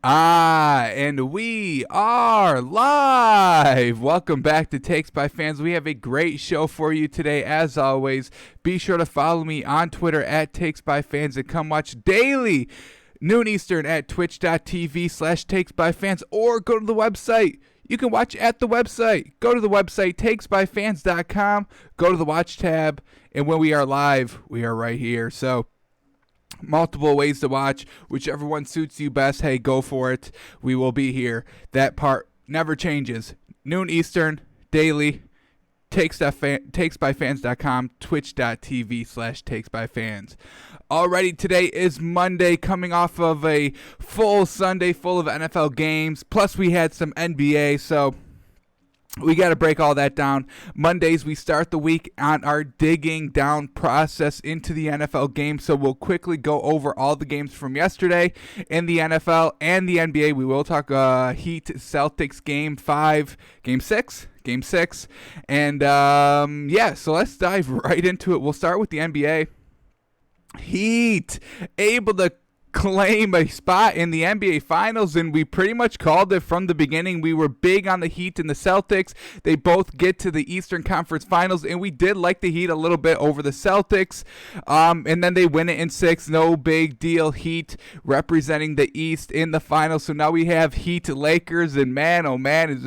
And we are live. Welcome back to Takes by Fans. We have a great show for you today, as always. Be sure to follow me on Twitter at Takes by Fans and come watch daily, noon Eastern, at twitch.tv/takesbyfans, or go to the website. You can watch at the website. Go to the website, takesbyfans.com, go to the watch tab, and when we are live, we are right here. So, multiple ways to watch, whichever one suits you best. Hey, go for it. We will be here. That part never changes. Noon Eastern, daily. Takesbyfans.com, twitch.tv/takesbyfans. Alrighty, today is Monday, coming off of a full Sunday full of NFL games. Plus, we had some NBA, so we got to break all that down. Mondays, we start the week on our digging down process into the NFL game. So we'll quickly go over all the games from yesterday in the NFL and the NBA. We will talk Heat Celtics game 5, game 6. And so let's dive right into it. We'll start with the NBA. Heat able to claim a spot in the NBA Finals, and we pretty much called it from the beginning. We were big on the Heat and the Celtics. They both get to the Eastern Conference Finals, and we did like the Heat a little bit over the Celtics. And then they win it in 6. No big deal. Heat representing the East in the Finals. So now we have Heat Lakers, and man, oh man, is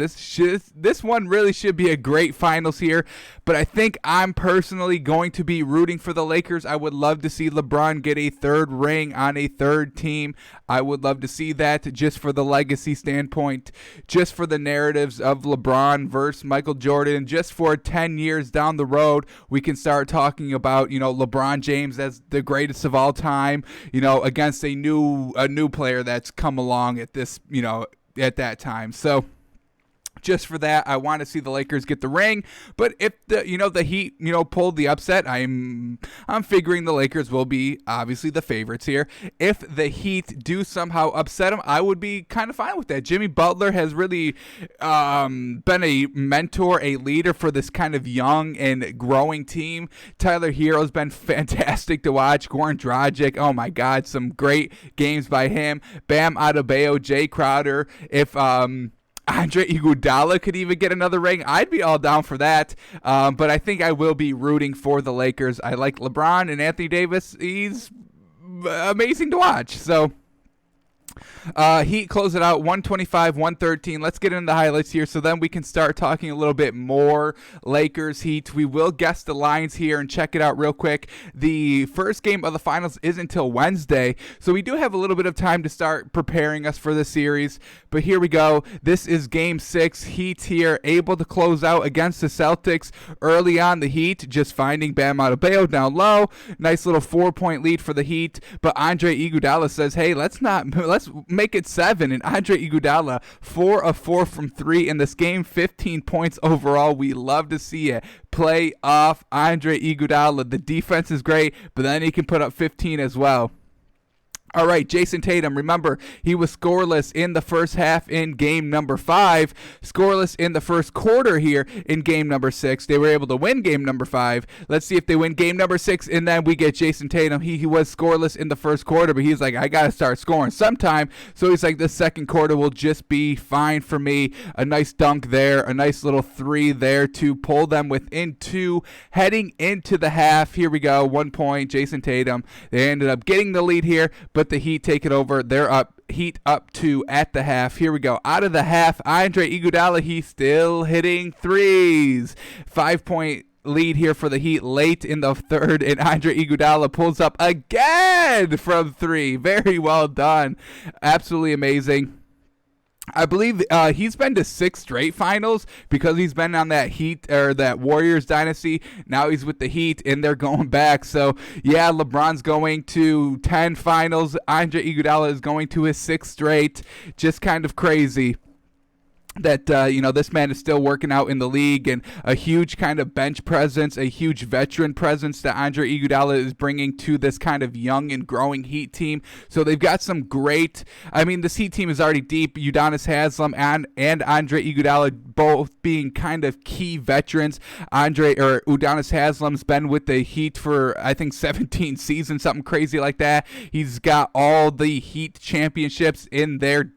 this one really should be a great Finals here. But I think I'm personally going to be rooting for the Lakers. I would love to see LeBron get a third ring on a third team. I would love to see that, just for the legacy standpoint, just for the narratives of LeBron versus Michael Jordan, just for 10 years down the road, we can start talking about, LeBron James as the greatest of all time, against a new player that's come along at this, at that time. So, just for that, I want to see the Lakers get the ring. But if the Heat pulled the upset, I'm figuring the Lakers will be obviously the favorites here. If the Heat do somehow upset them, I would be kind of fine with that. Jimmy Butler has really been a mentor, a leader for this kind of young and growing team. Tyler Hero's been fantastic to watch. Goran Dragic, oh my God, some great games by him. Bam Adebayo, Jay Crowder. If Andre Iguodala could even get another ring, I'd be all down for that. But I think I will be rooting for the Lakers. I like LeBron and Anthony Davis. He's amazing to watch. So Heat close it out 125-113. Let's get into the highlights here, so then we can start talking a little bit more Lakers Heat. We will guess the lines here and check it out real quick. The first game of the finals is until Wednesday, so we do have a little bit of time to start preparing us for the series. But here we go. This is game 6. Heat here able to close out against the Celtics early on. The Heat just finding Bam Adebayo down low. Nice little 4-point lead for the Heat. But Andre Iguodala says, hey, let's make it 7. And Andre Iguodala 4 of 4 from 3 in this game. 15 points overall. We love to see it. Play off Andre Iguodala. The defense is great, but then he can put up 15 as well. All right, Jason Tatum, remember, he was scoreless in the first half in game number 5, scoreless in the first quarter here in game number 6. They were able to win game number 5. Let's see if they win game number 6, and then we get Jason Tatum. He was scoreless in the first quarter, but he's like, I got to start scoring sometime. So he's like, the second quarter will just be fine for me. A nice dunk there, a nice little 3 there to pull them within 2. Heading into the half, here we go, 1 point, Jason Tatum. They ended up getting the lead here, but the Heat take it over. They're up. Heat up 2 at the half. Here we go. Out of the half, Andre Iguodala, he's still hitting threes. 5-point lead here for the Heat late in the third, and Andre Iguodala pulls up again from 3. Very well done. Absolutely amazing. I believe he's been to 6 straight finals because he's been on that Heat or that Warriors dynasty. Now he's with the Heat and they're going back. So yeah, LeBron's going to 10 finals. Andre Iguodala is going to his 6th straight. Just kind of crazy. that this man is still working out in the league, and a huge kind of bench presence, a huge veteran presence that Andre Iguodala is bringing to this kind of young and growing Heat team. So they've got some great. I mean, this Heat team is already deep. Udonis Haslem and Andre Iguodala both being kind of key veterans. Udonis Haslem's been with the Heat for I think 17 seasons, something crazy like that. He's got all the Heat championships in their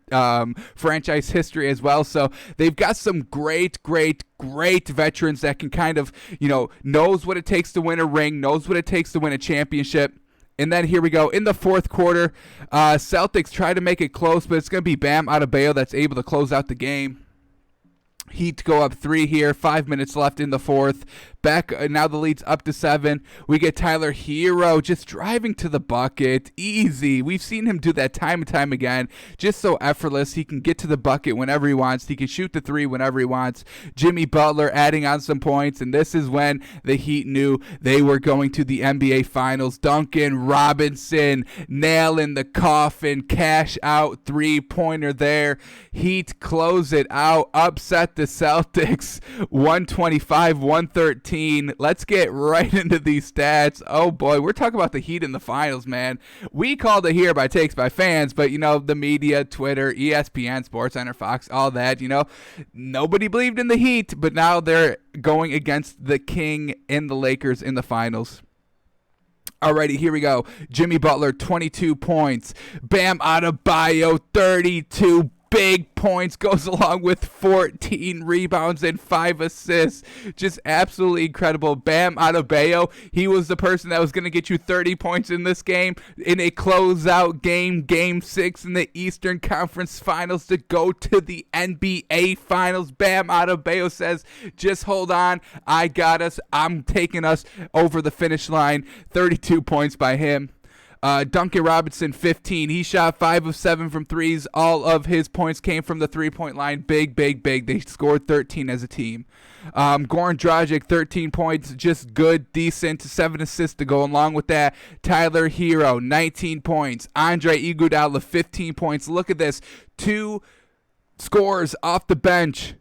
franchise history as well. So they've got some great veterans that can kind of, knows what it takes to win a ring, knows what it takes to win a championship. And then here we go. In the fourth quarter, Celtics try to make it close, but it's going to be Bam Adebayo that's able to close out the game. Heat go up 3 here, 5 minutes left in the fourth. Back now the lead's up to 7. We get Tyler Hero just driving to the bucket. Easy. We've seen him do that time and time again. Just so effortless. He can get to the bucket whenever he wants. He can shoot the 3 whenever he wants. Jimmy Butler adding on some points, and this is when the Heat knew they were going to the NBA Finals. Duncan Robinson nailing the coffin. Cash out 3-pointer there. Heat close it out. Upset the Celtics 125-113. Let's get right into these stats. Oh boy, we're talking about the Heat in the finals, man. We called it here by takes by fans, but the media, Twitter, ESPN, SportsCenter, Fox, all that, nobody believed in the Heat, but now they're going against the King and the Lakers in the finals. Alrighty, here we go. Jimmy Butler, 22 points. Bam Adebayo, 32 big points, goes along with 14 rebounds and 5 assists. Just absolutely incredible. Bam Adebayo, he was the person that was going to get you 30 points in this game, in a closeout game, Game 6 in the Eastern Conference Finals to go to the NBA Finals. Bam Adebayo says, just hold on, I got us. I'm taking us over the finish line. 32 points by him. Duncan Robinson, 15. He shot 5 of 7 from threes. All of his points came from the three-point line. Big. They scored 13 as a team. Goran Dragic, 13 points. Just good, decent. 7 assists to go along with that. Tyler Hero, 19 points. Andre Iguodala, 15 points. Look at this. 2 scores off the bench,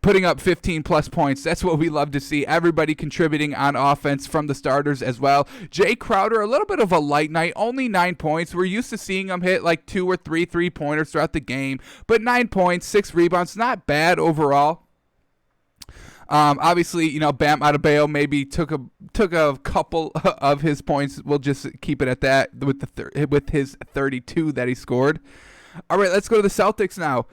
putting up 15-plus points. That's what we love to see. Everybody contributing on offense from the starters as well. Jay Crowder, a little bit of a light night, only 9 points. We're used to seeing him hit like 2 or 3 three-pointers throughout the game, but 9 points, 6 rebounds, not bad overall. Obviously, Bam Adebayo maybe took a couple of his points. We'll just keep it at that with his 32 that he scored. All right, let's go to the Celtics now.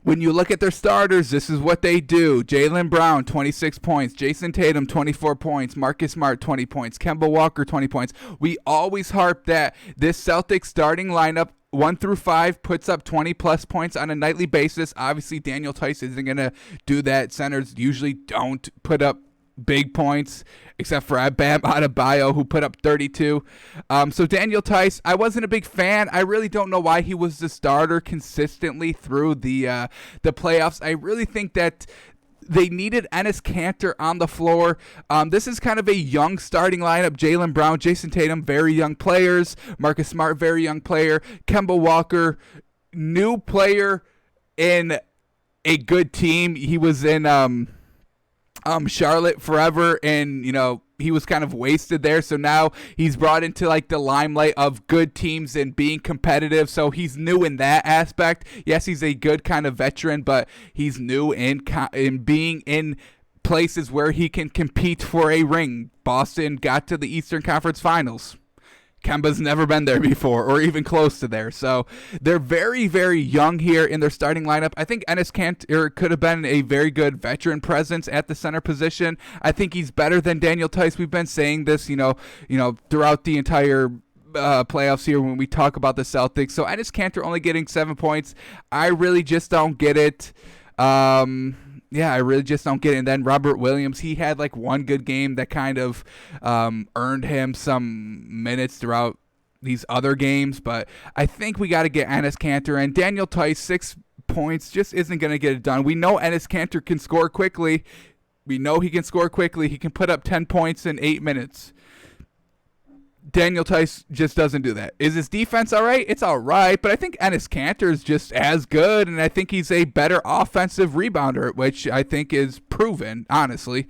When you look at their starters, this is what they do. Jaylen Brown, 26 points. Jason Tatum, 24 points. Marcus Smart, 20 points. Kemba Walker, 20 points. We always harp that this Celtics starting lineup, 1 through 5, puts up 20-plus points on a nightly basis. Obviously, Daniel Tice isn't going to do that. Centers usually don't put up big points, except for Bam Adebayo, who put up 32. So Daniel Tice, I wasn't a big fan. I really don't know why he was the starter consistently through the playoffs. I really think that they needed Enes Kanter on the floor. This is kind of a young starting lineup. Jaylen Brown, Jason Tatum, very young players. Marcus Smart, very young player. Kemba Walker, new player in a good team. He was in Charlotte forever, and he was kind of wasted there, so now he's brought into like the limelight of good teams and being competitive, so he's new in that aspect. Yes, he's a good kind of veteran, but he's new in being in places where he can compete for a ring. Boston got to the Eastern Conference Finals. Kemba's never been there before, or even close to there. So they're very, very young here in their starting lineup. I think Enes Kanter could have been a very good veteran presence at the center position. I think he's better than Daniel Tice. We've been saying this, throughout the entire playoffs here when we talk about the Celtics. So Enes Kanter only getting 7 points. I really just don't get it. I really just don't get it. And then Robert Williams, he had like one good game that kind of earned him some minutes throughout these other games. But I think we got to get Enes Kanter. And Daniel Tice, 6 points, just isn't going to get it done. We know Enes Kanter can score quickly. We know he can score quickly. He can put up 10 points in 8 minutes. Daniel Tice just doesn't do that. Is his defense all right? It's all right, but I think Enes Kanter is just as good, and I think he's a better offensive rebounder, which I think is proven, honestly.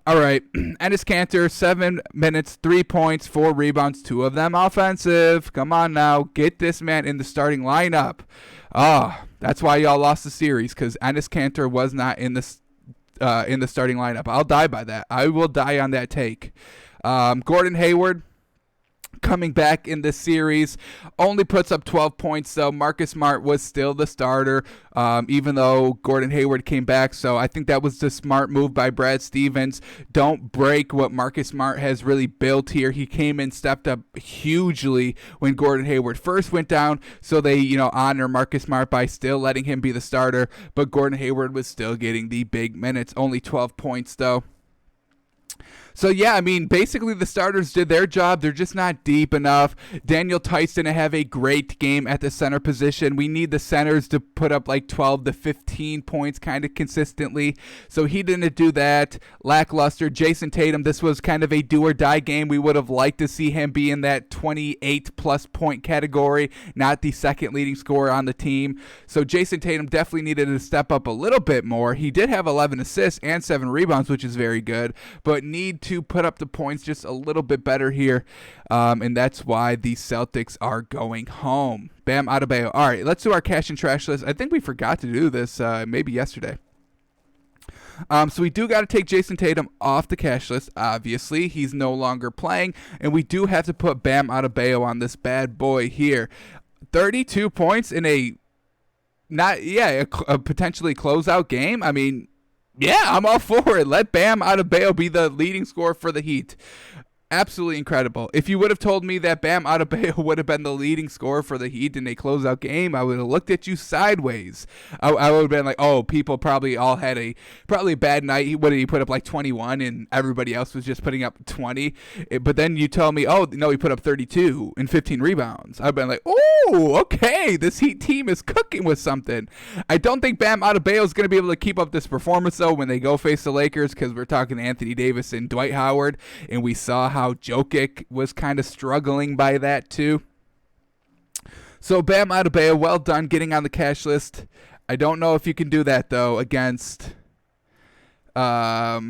All right, Enes Kanter, 7 minutes, 3 points, 4 rebounds, 2 of them offensive. Come on now, get this man in the starting lineup. That's why y'all lost the series, because Enes Kanter was not in the starting lineup. I'll die by that. I will die on that take. Gordon Hayward, coming back in this series, only puts up 12 points, though. Marcus Smart was still the starter, even though Gordon Hayward came back. So I think that was the smart move by Brad Stevens. Don't break what Marcus Smart has really built here. He came in, stepped up hugely when Gordon Hayward first went down. So they, honor Marcus Smart by still letting him be the starter. But Gordon Hayward was still getting the big minutes, only 12 points, though. So, yeah, I mean, basically the starters did their job. They're just not deep enough. Daniel Tice didn't have a great game at the center position. We need the centers to put up like 12 to 15 points kind of consistently. So he didn't do that. Lackluster. Jason Tatum, this was kind of a do-or-die game. We would have liked to see him be in that 28-plus point category, not the second leading scorer on the team. So Jason Tatum definitely needed to step up a little bit more. He did have 11 assists and 7 rebounds, which is very good, but need to put up the points just a little bit better here, and that's why the Celtics are going home. Bam Adebayo. All right, let's do our cash and trash list. I think we forgot to do this maybe yesterday. So we do got to take Jason Tatum off the cash list, obviously. He's no longer playing, and we do have to put Bam Adebayo on this bad boy here. 32 points in a potentially closeout game. I mean, yeah, I'm all for it. Let Bam Adebayo be the leading scorer for the Heat. Absolutely incredible. If you would have told me that Bam Adebayo would have been the leading scorer for the Heat in a closeout game, I would have looked at you sideways. I would have been like, oh, people probably all had a bad night. What did he put up, like 21, and everybody else was just putting up 20? But then you tell me, oh, no, he put up 32 and 15 rebounds. I've been like, oh, okay, this Heat team is cooking with something. I don't think Bam Adebayo is going to be able to keep up this performance, though, when they go face the Lakers, because we're talking Anthony Davis and Dwight Howard, and we saw how Jokic was kind of struggling by that too. So Bam Adebayo, well done getting on the cash list. I don't know if you can do that though against I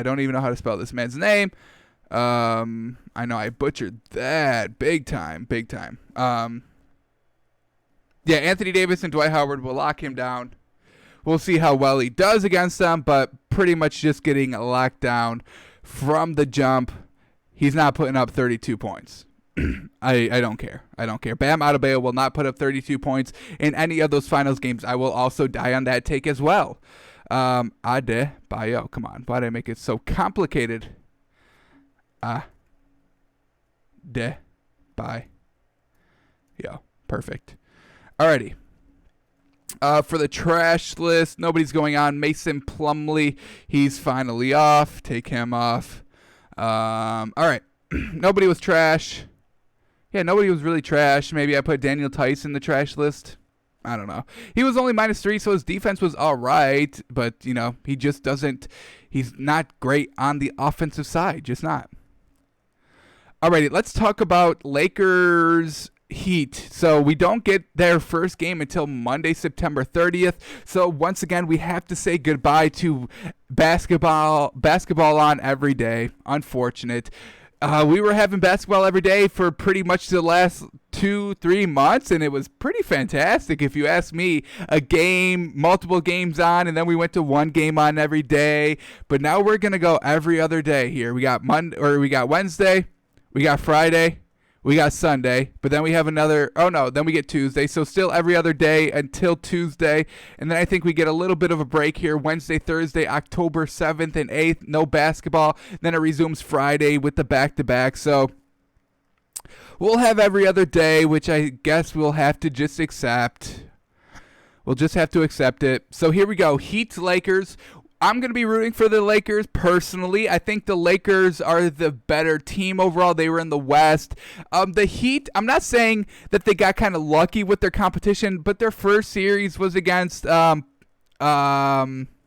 don't even know how to spell this man's name. I know I butchered that big time. Yeah, Anthony Davis and Dwight Howard will lock him down. We'll see how well he does against them, but pretty much just getting locked down from the jump. He's not putting up 32 points. I don't care. Bam Adebayo will not put up 32 points in any of those finals games. I will also die on that take as well. Adebayo, come on. Why did I make it so complicated? Adebayo. Perfect. Alrighty. For the trash list, nobody's going on. Mason Plumlee, he's finally off. Take him off. All right. Nobody was trash. Yeah, nobody was really trash. Maybe I put Daniel Tice in the trash list. I don't know. He was only -3, so his defense was all right. But, he just doesn't. He's not great on the offensive side. Just not. Alrighty, let's talk about Lakers Heat. So we don't get their first game until Monday, September 30th. So once again, we have to say goodbye to basketball on every day. Unfortunate. We were having basketball every day for pretty much the last 2-3 months, and it was pretty fantastic if you ask me. A game, multiple games on, and then we went to one game on every day. But now we're gonna go every other day here. We got Wednesday, we got Friday, we got Sunday, but then we have then we get Tuesday. So still every other day until Tuesday. And then I think we get a little bit of a break here. Wednesday, Thursday, October 7th and 8th, no basketball. Then it resumes Friday with the back-to-back. So we'll have every other day, which I guess we'll have to just accept. We'll just have to accept it. So here we go. Heat Lakers. I'm going to be rooting for the Lakers personally. I think the Lakers are the better team overall. They were in the West. The Heat, I'm not saying that they got kind of lucky with their competition, but their first series was against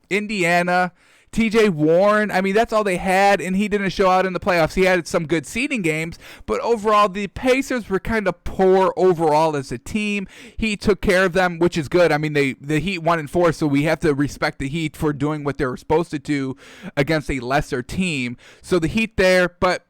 Indiana. TJ Warren, I mean, that's all they had, and he didn't show out in the playoffs. He had some good seeding games, but overall, the Pacers were kind of poor overall as a team. He took care of them, which is good. I mean, the Heat 1-4, so we have to respect the Heat for doing what they were supposed to do against a lesser team. So the Heat there, but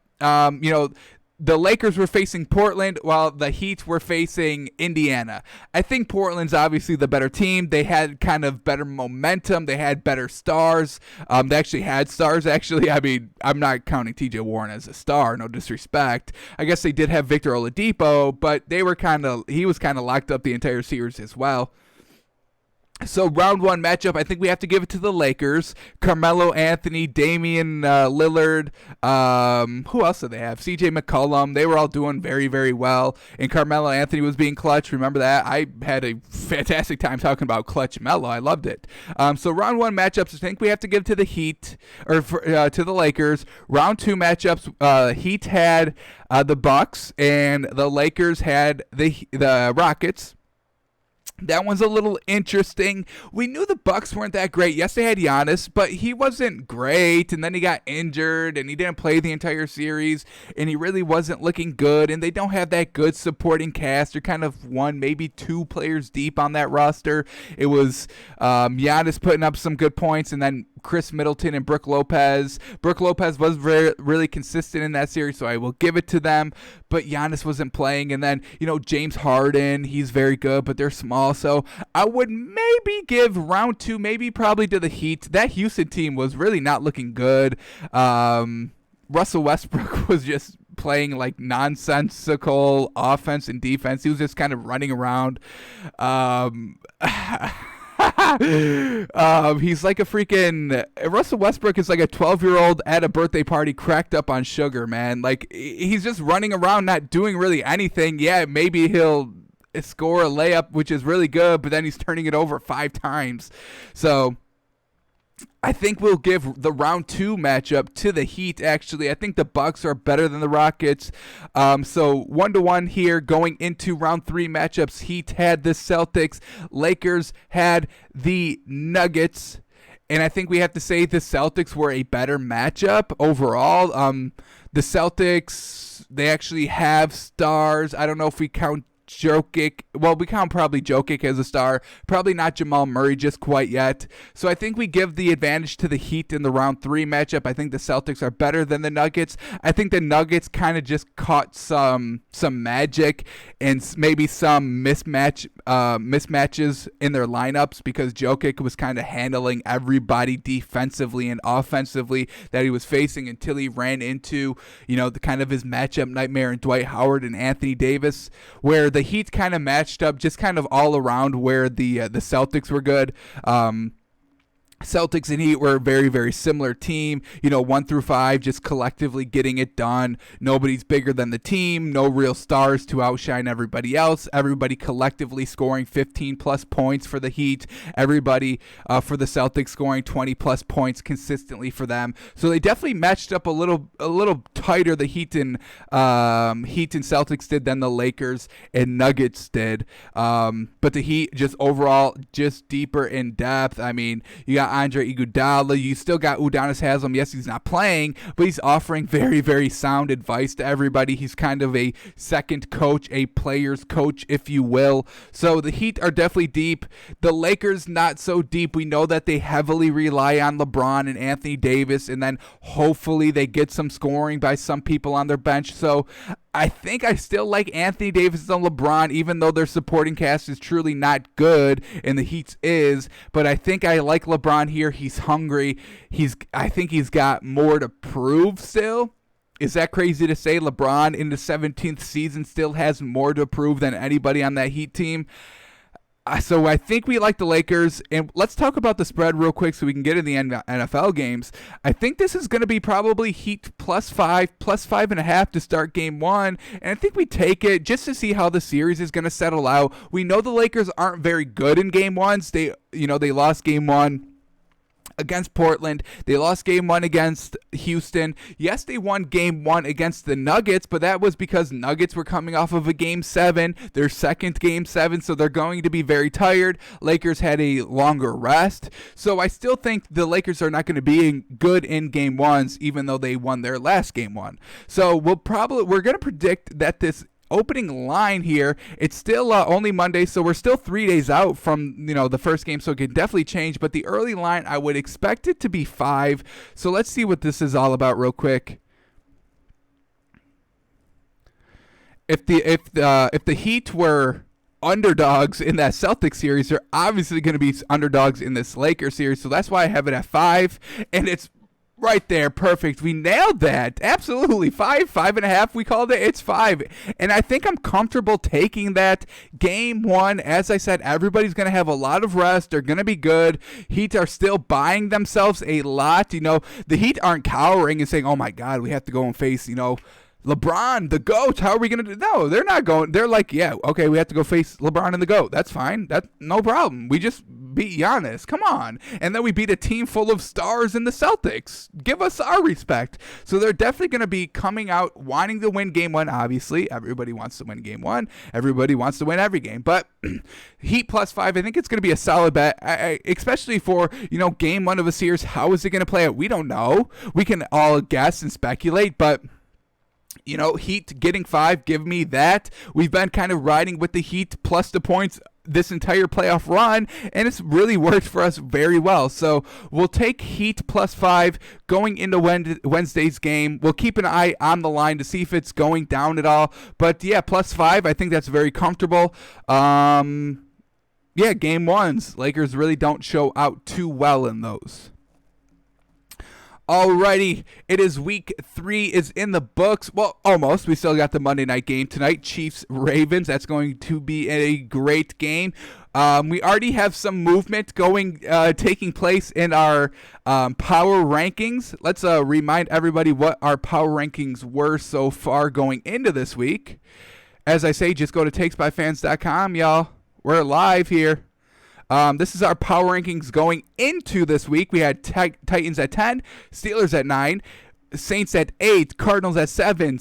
the Lakers were facing Portland while the Heat were facing Indiana. I think Portland's obviously the better team. They had kind of better momentum. They had better stars. They actually had stars, actually. I mean, I'm not counting TJ Warren as a star, no disrespect. I guess they did have Victor Oladipo, but he was kind of locked up the entire series as well. So round one matchup, I think we have to give it to the Lakers. Carmelo Anthony, Damian Lillard, who else did they have? CJ McCollum. They were all doing very, very well. And Carmelo Anthony was being clutch. Remember that? I had a fantastic time talking about clutch Melo. I loved it. So round one matchups, I think we have to give to the Heat, or to the Lakers. Round two matchups, Heat had the Bucks, and the Lakers had the Rockets. That one's a little interesting. We knew the Bucks weren't that great. Yes, they had Giannis, but he wasn't great, and then he got injured, and he didn't play the entire series, and he really wasn't looking good, and they don't have that good supporting cast. They're kind of one, maybe two players deep on that roster. It was Giannis putting up some good points, and then Chris Middleton and Brook Lopez. Brook Lopez was really consistent in that series, so I will give it to them, but Giannis wasn't playing, and then, James Harden, he's very good, but they're small. So I would maybe give round two, probably to the Heat. That Houston team was really not looking good. Russell Westbrook was just playing like nonsensical offense and defense. He was just kind of running around. He's like a freaking Russell Westbrook is like a 12-year-old at a birthday party cracked up on sugar, man. Like, he's just running around not doing really anything. Yeah, maybe he'll score a layup, which is really good, but then he's turning it over 5 times. So I think we'll give the round two matchup to the Heat, actually. I think the Bucks are better than the Rockets. So 1-1 here going into round three matchups. Heat had the Celtics. Lakers had the Nuggets. And I think we have to say the Celtics were a better matchup overall. The Celtics, they actually have stars. I don't know if we count Jokic. Well, we count probably Jokic as a star. Probably not Jamal Murray just quite yet. So I think we give the advantage to the Heat in the round three matchup. I think the Celtics are better than the Nuggets. I think the Nuggets kind of just caught some magic and maybe some mismatches in their lineups because Jokic was kind of handling everybody defensively and offensively that he was facing until he ran into, the kind of his matchup nightmare in Dwight Howard and Anthony Davis, where the Heat kind of matched up just kind of all around where the Celtics were good. Celtics and Heat were a very, very similar team, 1 through 5, just collectively getting it done. Nobody's bigger than the team, no real stars to outshine everybody else. Everybody collectively scoring 15-plus points for the Heat. Everybody for the Celtics scoring 20-plus points consistently for them. So they definitely matched up a little tighter, the Heat and Celtics did than the Lakers and Nuggets did. But the Heat just overall just deeper in depth. I mean, you got Andre Iguodala. You still got Udonis Haslem. Yes, he's not playing, but he's offering very, very sound advice to everybody. He's kind of a second coach, a player's coach, if you will. So the Heat are definitely deep. The Lakers not so deep. We know that they heavily rely on LeBron and Anthony Davis, and then hopefully they get some scoring by some people on their bench. So I think I still like Anthony Davis and LeBron, even though their supporting cast is truly not good, and the Heat's is. But I think I like LeBron here. He's hungry. I think he's got more to prove still. Is that crazy to say? LeBron in the 17th season still has more to prove than anybody on that Heat team. So I think we like the Lakers, and let's talk about the spread real quick so we can get in the NFL games. I think this is going to be probably Heat +5, +5.5 to start game one, and I think we take it just to see how the series is going to settle out. We know the Lakers aren't very good in game ones. They lost game one against Portland. They lost game 1 against Houston. Yes, they won game 1 against the Nuggets, but that was because Nuggets were coming off of a game 7, their second game 7, so they're going to be very tired. Lakers had a longer rest. So I still think the Lakers are not going to be good in game 1s, even though they won their last game 1. So we're going to predict that this opening line here, it's still only Monday, so we're still 3 days out from the first game, so it could definitely change, but the early line, I would expect it to be 5. So let's see what this is all about real quick. If the Heat were underdogs in that Celtics series, they're obviously going to be underdogs in this Lakers series, so that's why I have it at 5, and it's right there, perfect. We nailed that. Absolutely. 5.5. We called it. It's 5. And I think I'm comfortable taking that. Game 1, as I said, everybody's going to have a lot of rest. They're going to be good. Heat are still buying themselves a lot. The Heat aren't cowering and saying, oh my God, we have to go and face, LeBron, the GOAT. How are we going to do? No, they're not going. They're like, yeah, okay, we have to go face LeBron and the GOAT. That's fine. That's no problem. We just beat Giannis. Come on. And then we beat a team full of stars in the Celtics. Give us our respect. So they're definitely going to be coming out wanting to win game 1, obviously. Everybody wants to win game 1. Everybody wants to win every game. But Heat +5, I think it's going to be a solid bet, especially for, game 1 of a series. How is it going to play out? We don't know. We can all guess and speculate, but Heat getting 5, give me that. We've been kind of riding with the Heat plus the points this entire playoff run, and it's really worked for us very well. So we'll take Heat +5 going into Wednesday's game. We'll keep an eye on the line to see if it's going down at all. But yeah, +5, I think that's very comfortable. Game 1s, Lakers really don't show out too well in those. Alrighty, it is week 3 is in the books. Well, almost. We still got the Monday night game tonight, Chiefs-Ravens. That's going to be a great game. We already have some movement taking place in our power rankings. Let's remind everybody what our power rankings were so far going into this week. As I say, just go to takesbyfans.com, y'all. We're live here. This is our power rankings going into this week. We had Titans at 10, Steelers at 9, Saints at 8, Cardinals at 7,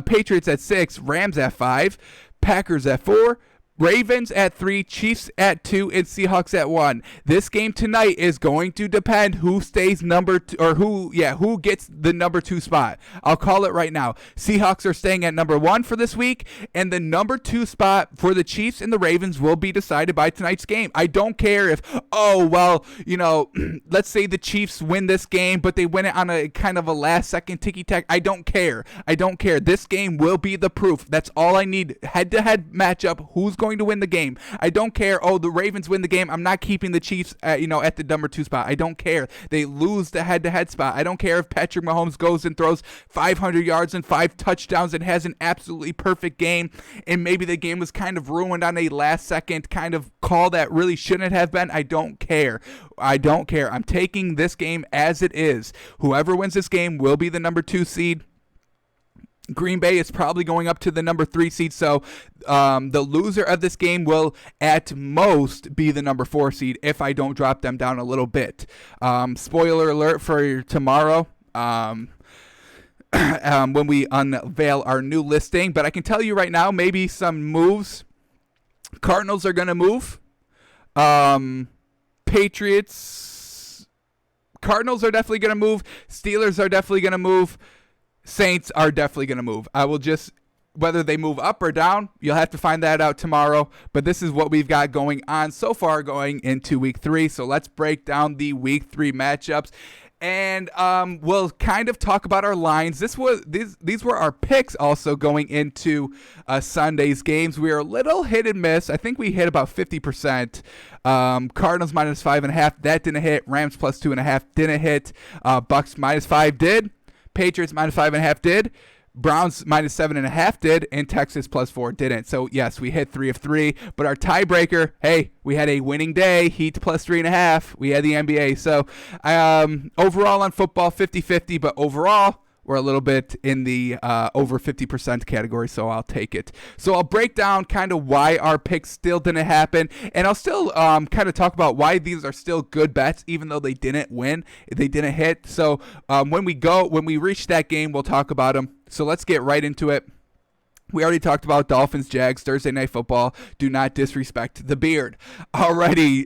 Patriots at 6, Rams at 5, Packers at 4, Ravens at 3, Chiefs at 2, and Seahawks at 1. This game tonight is going to depend who stays number 2, or who gets the number 2 spot. I'll call it right now. Seahawks are staying at number 1 for this week, and the number 2 spot for the Chiefs and the Ravens will be decided by tonight's game. I don't care if, let's say the Chiefs win this game, but they win it on a kind of a last-second ticky-tack. I don't care. This game will be the proof. That's all I need. Head-to-head matchup. Who's going to win the game? I don't care. Oh, the Ravens win the game. I'm not keeping the Chiefs at the number 2 spot. I don't care. They lose the head-to-head spot. I don't care if Patrick Mahomes goes and throws 500 yards and 5 touchdowns and has an absolutely perfect game, and maybe the game was kind of ruined on a last-second kind of call that really shouldn't have been. I don't care. I'm taking this game as it is. Whoever wins this game will be the number 2 seed. Green Bay is probably going up to the number 3 seed, so the loser of this game will at most be the number 4 seed if I don't drop them down a little bit. Spoiler alert for tomorrow when we unveil our new listing, but I can tell you right now, maybe some moves. Cardinals are going to move. Cardinals are definitely going to move. Steelers are definitely going to move. Saints are definitely going to move. I will just, whether they move up or down, you'll have to find that out tomorrow. But this is what we've got going on so far going into week 3. So let's break down the week 3 matchups. And we'll kind of talk about our lines. These were our picks also going into Sunday's games. We were a little hit and miss. I think we hit about 50%. Cardinals -5.5, that didn't hit. Rams +2.5 didn't hit. Bucks -5 did. Patriots -5.5 did. Browns -7.5 did, and Texas +4 didn't. So yes, we hit 3 of 3. But our tiebreaker, hey, we had a winning day. Heat +3.5. We had the NBA. So overall on football, 50-50. But overall, We're a little bit in the over 50% category, so I'll take it. So I'll break down kind of why our picks still didn't happen, and I'll still kind of talk about why these are still good bets, even though they didn't win, they didn't hit. So when we reach that game, we'll talk about them. So let's get right into it. We already talked about Dolphins, Jags, Thursday Night Football. Do not disrespect the beard. Alrighty,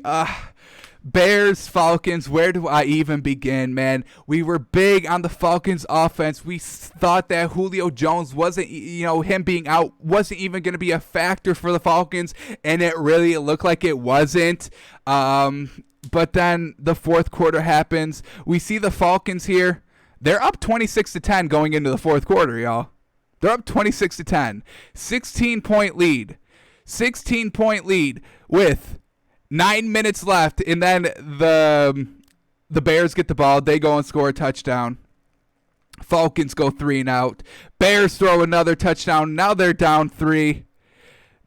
Bears, Falcons, where do I even begin, man? We were big on the Falcons offense. We thought that Julio Jones wasn't, him being out wasn't even going to be a factor for the Falcons, and it really looked like it wasn't. But then the fourth quarter happens. We see the Falcons here. They're up 26-10 going into the fourth quarter, y'all. They're up 26-10. 16-point lead. 16-point lead with 9 minutes left, and then the Bears get the ball. They go and score a touchdown. Falcons go 3 and out. Bears throw another touchdown. Now they're down 3.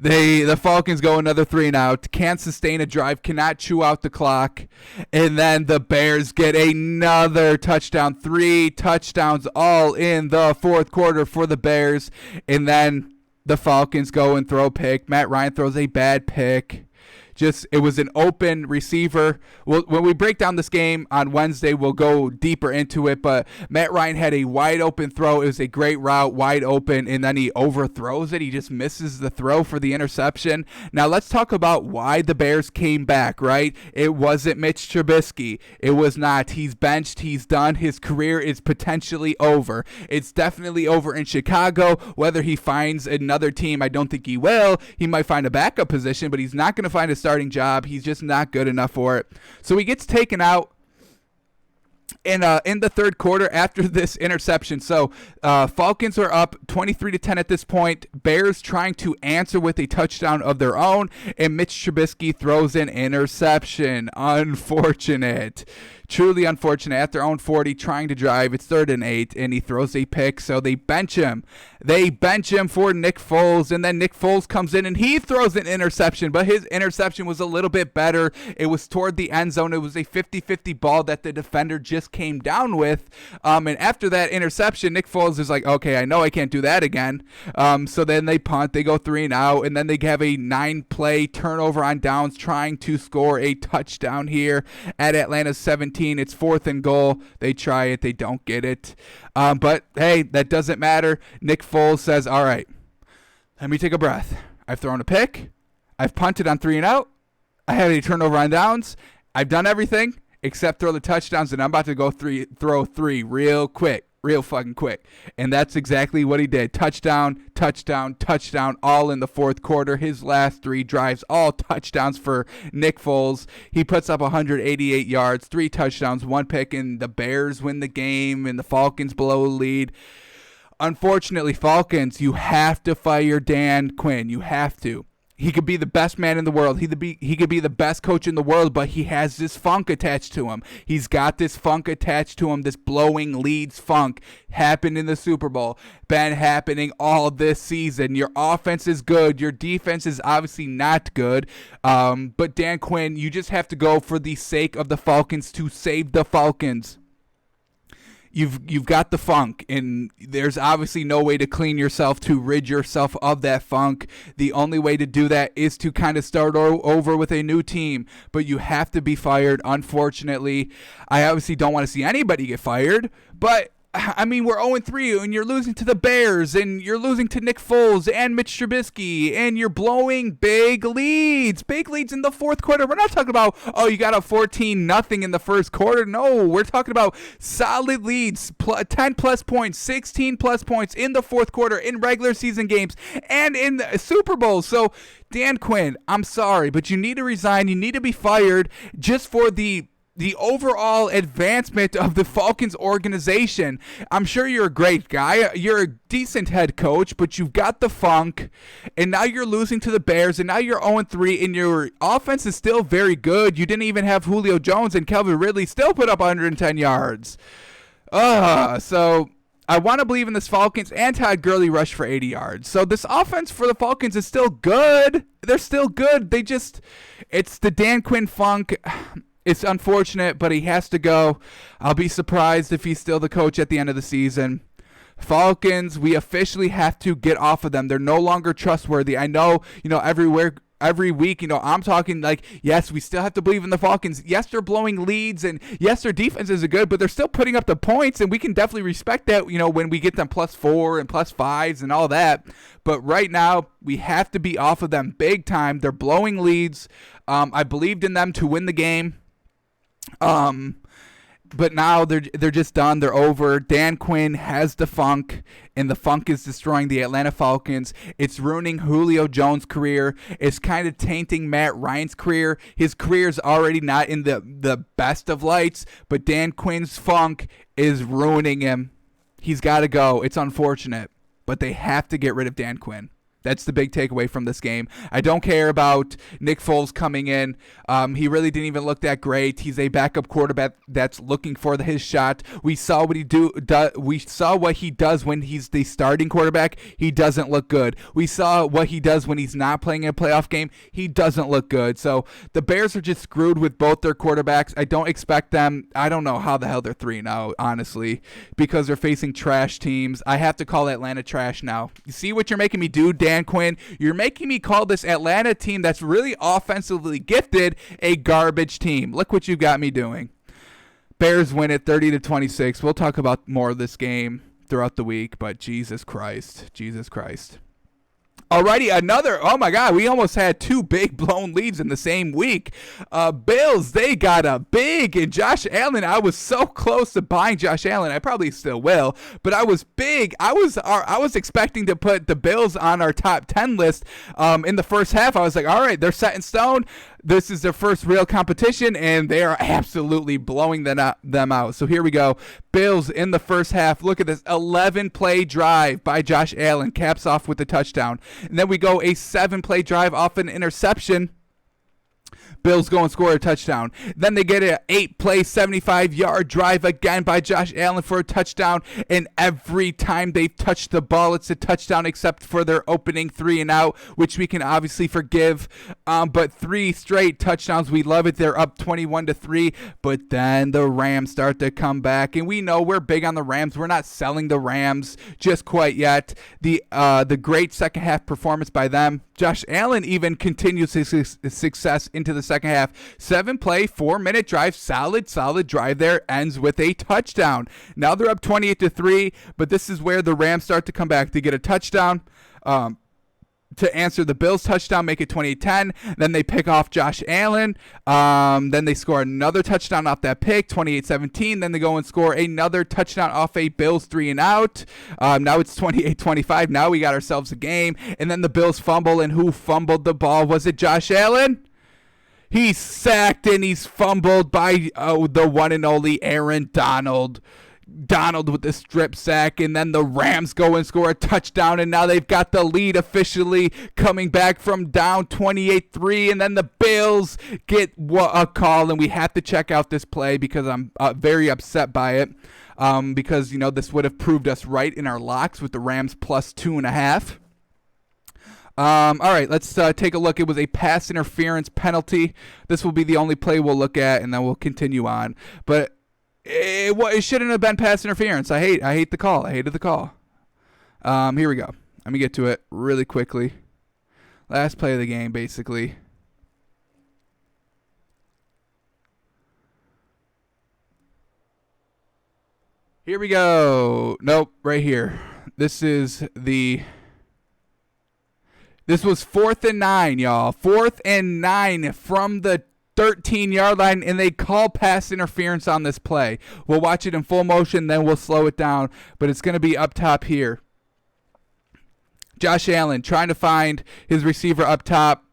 The Falcons go another 3 and out. Can't sustain a drive. Cannot chew out the clock. And then the Bears get another touchdown. 3 touchdowns all in the fourth quarter for the Bears. And then the Falcons go and throw a pick. Matt Ryan throws a bad pick. It was an open receiver. When we break down this game on Wednesday, we'll go deeper into it. But Matt Ryan had a wide open throw. It was a great route, wide open, and then he overthrows it. He just misses the throw for the interception. Now let's talk about why the Bears came back, right? It wasn't Mitch Trubisky. It was not. He's benched. He's done. His career is potentially over. It's definitely over in Chicago. Whether he finds another team, I don't think he will. He might find a backup position, but he's not going to find a starting job. He's just not good enough for it. So he gets taken out in the third quarter after this interception. So Falcons are up 23-10 at this point. Bears trying to answer with a touchdown of their own, and Mitch Trubisky throws an interception. Unfortunate. Truly unfortunate. At their own 40, trying to drive. It's 3rd and 8, and he throws a pick, so they bench him. They bench him for Nick Foles, and then Nick Foles comes in, and he throws an interception, but his interception was a little bit better. It was toward the end zone. It was a 50-50 ball that the defender just came down with, and after that interception, Nick Foles is like, okay, I know I can't do that again. So then they punt. They go 3 and out, and then they have a 9-play turnover on downs trying to score a touchdown here at Atlanta's 17. It's 4th and goal. They try it. They don't get it. But, hey, that doesn't matter. Nick Foles says, all right, let me take a breath. I've thrown a pick. I've punted on 3 and out. I had a turnover on downs. I've done everything except throw the touchdowns, and I'm about to go throw 3 real quick. Real fucking quick. And that's exactly what he did. Touchdown, touchdown, touchdown, all in the fourth quarter. His last 3 drives, all touchdowns for Nick Foles. He puts up 188 yards, 3 touchdowns, 1 pick, and the Bears win the game, and the Falcons blow a lead. Unfortunately, Falcons, you have to fire Dan Quinn. You have to. He could be the best man in the world. He could be the best coach in the world, but he has this funk attached to him. He's got this funk attached to him, this blowing leads funk. Happened in the Super Bowl. Been happening all this season. Your offense is good. Your defense is obviously not good. But Dan Quinn, you just have to go for the sake of the Falcons to save the Falcons. You've got the funk, and there's obviously no way to clean yourself, to rid yourself of that funk. The only way to do that is to kind of start over with a new team, but you have to be fired, unfortunately. I obviously don't want to see anybody get fired, but I mean, we're 0-3, and you're losing to the Bears, and you're losing to Nick Foles and Mitch Trubisky, and you're blowing big leads in the fourth quarter. We're not talking about, oh, you got a 14-0 in the first quarter. No, we're talking about solid leads, 10-plus points, 16-plus points in the fourth quarter, in regular season games, and in the Super Bowl. So, Dan Quinn, I'm sorry, but you need to resign. You need to be fired just for the overall advancement of the Falcons organization. I'm sure you're a great guy. You're a decent head coach, but you've got the funk, and now you're losing to the Bears, and now you're 0-3, and your offense is still very good. You didn't even have Julio Jones, and Calvin Ridley still put up 110 yards. So I want to believe in this Falcons, and Todd Gurley rushed for 80 yards. So this offense for the Falcons is still good. They're still good. It's the Dan Quinn funk. It's unfortunate, but he has to go. I'll be surprised if he's still the coach at the end of the season. Falcons, we officially have to get off of them. They're no longer trustworthy. I know, every week, I'm talking like, yes, we still have to believe in the Falcons. Yes, they're blowing leads, and yes, their defense is good, but they're still putting up the points, and we can definitely respect that, when we get them +4 and +5s and all that. But right now, we have to be off of them big time. They're blowing leads. I believed in them to win the game. But now they're just done. They're over. Dan Quinn has the funk, and the funk is destroying the Atlanta Falcons. It's ruining Julio Jones' career. It's kind of tainting Matt Ryan's career. His career is already not in the best of lights, but Dan Quinn's funk is ruining him. He's got to go. It's unfortunate, but they have to get rid of Dan Quinn. That's the big takeaway from this game. I don't care about Nick Foles coming in. He really didn't even look that great. He's a backup quarterback that's looking for his shot. We saw what we saw what he does when he's the starting quarterback. He doesn't look good. We saw what he does when he's not playing in a playoff game. He doesn't look good. So the Bears are just screwed with both their quarterbacks. I don't expect them. I don't know how the hell they're 3-0, honestly, because they're facing trash teams. I have to call Atlanta trash now. You see what you're making me do, Dan Quinn? You're making me call this Atlanta team that's really offensively gifted a garbage team. Look what you got me doing. Bears win it 30-26. We'll talk about more of this game throughout the week, but Jesus Christ. Alrighty, oh my God, we almost had two big blown leads in the same week. Bills, they got a big, and Josh Allen, I was so close to buying Josh Allen. I probably still will, but I was big. I was expecting to put the Bills on our top 10 list in the first half. I was like, all right, they're set in stone. This is their first real competition, and they are absolutely blowing them out. So here we go. Bills in the first half. Look at this 11-play drive by Josh Allen. Caps off with the touchdown. And then we go a 7-play drive off an interception. Bills go and score a touchdown. Then they get an 8-play, 75-yard drive again by Josh Allen for a touchdown. And every time they've touched the ball, it's a touchdown except for their opening 3-and-out, which we can obviously forgive. But 3 straight touchdowns. We love it. They're up 21-3. But then the Rams start to come back. And we know we're big on the Rams. We're not selling the Rams just quite yet. The great second half performance by them. Josh Allen even continues his success into the second half. 7-play, 4-minute drive, solid drive there, ends with a touchdown. Now they're up 28-3, but this is where the Rams start to come back. They get a touchdown to answer the Bills' touchdown, make it 28-10. Then they pick off Josh Allen. Then they score another touchdown off that pick, 28-17. Then they go and score another touchdown off a Bills 3-and-out. Now it's 28-25. Now we got ourselves a game. And then the Bills fumble, and who fumbled the ball? Was it Josh Allen? He's sacked and he's fumbled by the one and only Aaron Donald. Donald with the strip sack, and then the Rams go and score a touchdown, and now they've got the lead officially coming back from down 28-3, and then the Bills get a call, and we have to check out this play because I'm very upset by it because, this would have proved us right in our locks with the Rams +2.5. All right, let's take a look. It was a pass interference penalty. This will be the only play we'll look at, and then we'll continue on. But it shouldn't have been pass interference. I hate the call. I hated the call. Here we go. Let me get to it really quickly. Last play of the game, basically. Here we go. Nope, right here. This was 4th and 9, y'all. 4th and 9 from the 13-yard line, and they call pass interference on this play. We'll watch it in full motion, then we'll slow it down, but it's going to be up top here. Josh Allen trying to find his receiver up top.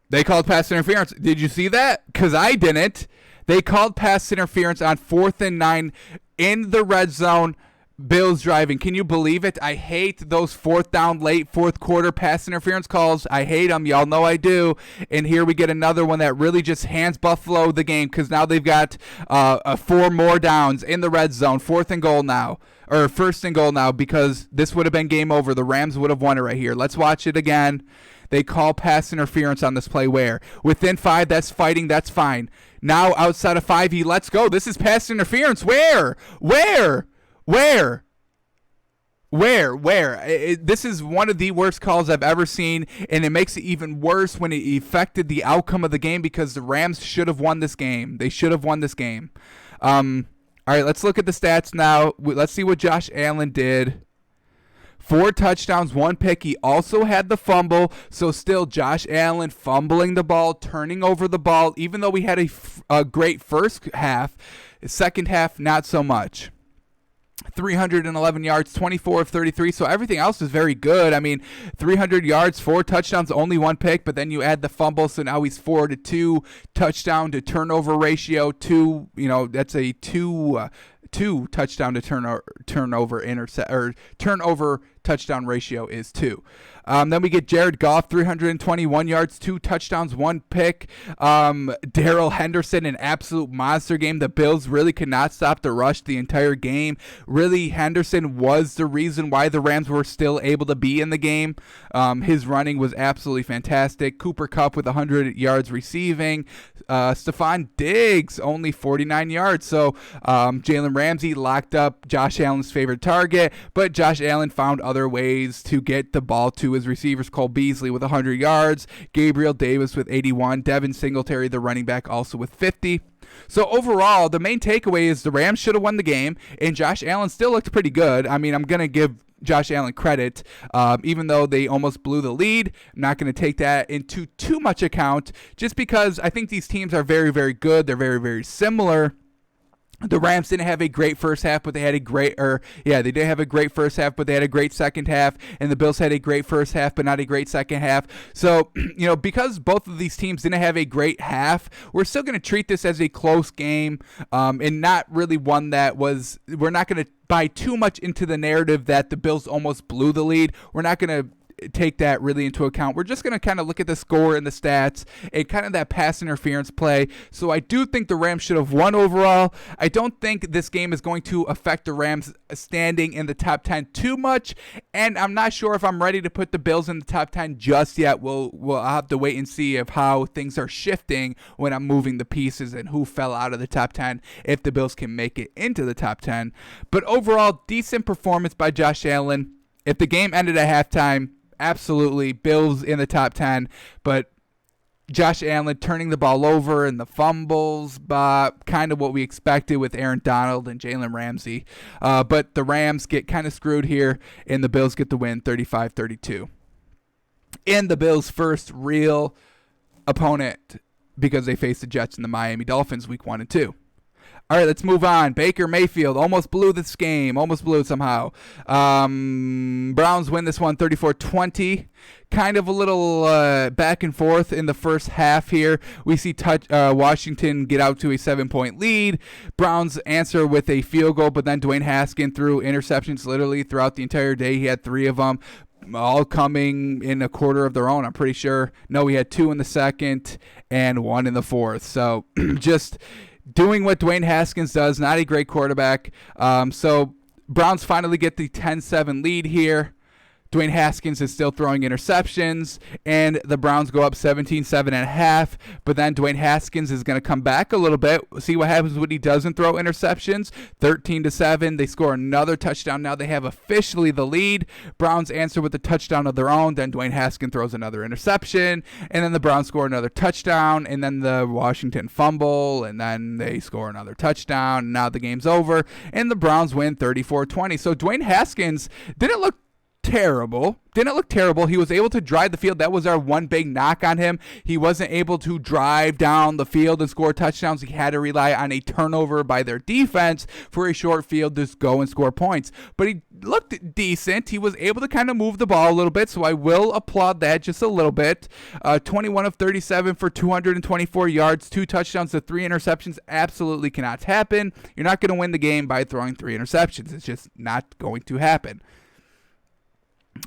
They called pass interference. Did you see that? Because I didn't. They called pass interference on 4th and 9 in the red zone. Bills driving. Can you believe it? I hate those 4th down late fourth quarter pass interference calls. I hate them. Y'all know I do. And here we get another one that really just hands Buffalo the game because now they've got 4 more downs in the red zone. 1st and goal now because this would have been game over. The Rams would have won it right here. Let's watch it again. They call pass interference on this play where? Within 5, that's fighting. That's fine. Now outside of 5, he lets go. This is pass interference. Where? This is one of the worst calls I've ever seen, and it makes it even worse when it affected the outcome of the game because the Rams should have won this game. They should have won this game. All right, let's look at the stats now. Let's see what Josh Allen did. 4 touchdowns, 1 pick. He also had the fumble, so still Josh Allen fumbling the ball, turning over the ball, even though we had a great first half. Second half, not so much. 311 yards, 24 of 33, so everything else is very good. I mean, 300 yards, 4 touchdowns, only 1 pick, but then you add the fumble, so now he's 4-2 touchdown to turnover ratio. That's a two touchdown to turnover touchdown ratio is 2. Then we get Jared Goff, 321 yards, 2 touchdowns, 1 pick. Darrell Henderson, an absolute monster game. The Bills really could not stop the rush the entire game. Really, Henderson was the reason why the Rams were still able to be in the game. His running was absolutely fantastic. Cooper Kupp with 100 yards receiving. Stephon Diggs, only 49 yards. So Jalen Ramsey locked up Josh Allen's favorite target, but Josh Allen found other ways to get the ball to his receivers. Cole Beasley with 100 yards, Gabriel Davis with 81, Devin Singletary, the running back, also with 50. So overall, the main takeaway is the Rams should have won the game, and Josh Allen still looked pretty good. I mean, I'm going to give Josh Allen credit, even though they almost blew the lead. I'm not going to take that into too much account, just because I think these teams are very, very good. They're very, very similar. The Rams didn't have a great first half, but they had they did have a great first half, but they had a great second half, and the Bills had a great first half, but not a great second half. So, because both of these teams didn't have a great half, we're still going to treat this as a close game, and not really one that we're not going to buy too much into the narrative that the Bills almost blew the lead. We're not going to take that really into account. We're just going to kind of look at the score and the stats and kind of that pass interference play. So I do think the Rams should have won overall. I don't think this game is going to affect the Rams standing in the top 10 too much, and I'm not sure if I'm ready to put the Bills in the top 10 just yet. We'll have to wait and see of how things are shifting when I'm moving the pieces and who fell out of the top 10, if the Bills can make it into the top 10. But overall, decent performance by Josh Allen. If the game ended at halftime, absolutely, Bills in the top 10, but Josh Allen turning the ball over and the fumbles, kind of what we expected with Aaron Donald and Jalen Ramsey. But the Rams get kind of screwed here, and the Bills get the win 35-32. And the Bills' first real opponent, because they faced the Jets and the Miami Dolphins week 1 and 2. All right, let's move on. Baker Mayfield almost blew this game. Almost blew it somehow. Browns win this one 34-20. Kind of a little back and forth in the first half here. We see Washington get out to a 7-point lead. Browns answer with a field goal, but then Dwayne Haskins threw interceptions literally throughout the entire day. He had 3 of them, all coming in a quarter of their own, I'm pretty sure. No, we had 2 in the second and 1 in the fourth. So just doing what Dwayne Haskins does, not a great quarterback. So Browns finally get the 10-7 lead here. Dwayne Haskins is still throwing interceptions, and the Browns go up 17-7 at half, but then Dwayne Haskins is going to come back a little bit. See what happens when he doesn't throw interceptions. 13-7, they score another touchdown. Now they have officially the lead. Browns answer with a touchdown of their own, then Dwayne Haskins throws another interception, and then the Browns score another touchdown, and then the Washington fumble, and then they score another touchdown, and now the game's over, and the Browns win 34-20. So Dwayne Haskins didn't look terrible. He was able to drive the field. That was our one big knock on him. He wasn't able to drive down the field and score touchdowns. He had to rely on a turnover by their defense for a short field to go and score points. But he looked decent. He was able to kind of move the ball a little bit, so I will applaud that just a little bit. 21 of 37 for 224 yards, 2 touchdowns to 3 interceptions. Absolutely cannot happen. You're not going to win the game by throwing 3 interceptions. It's just not going to happen.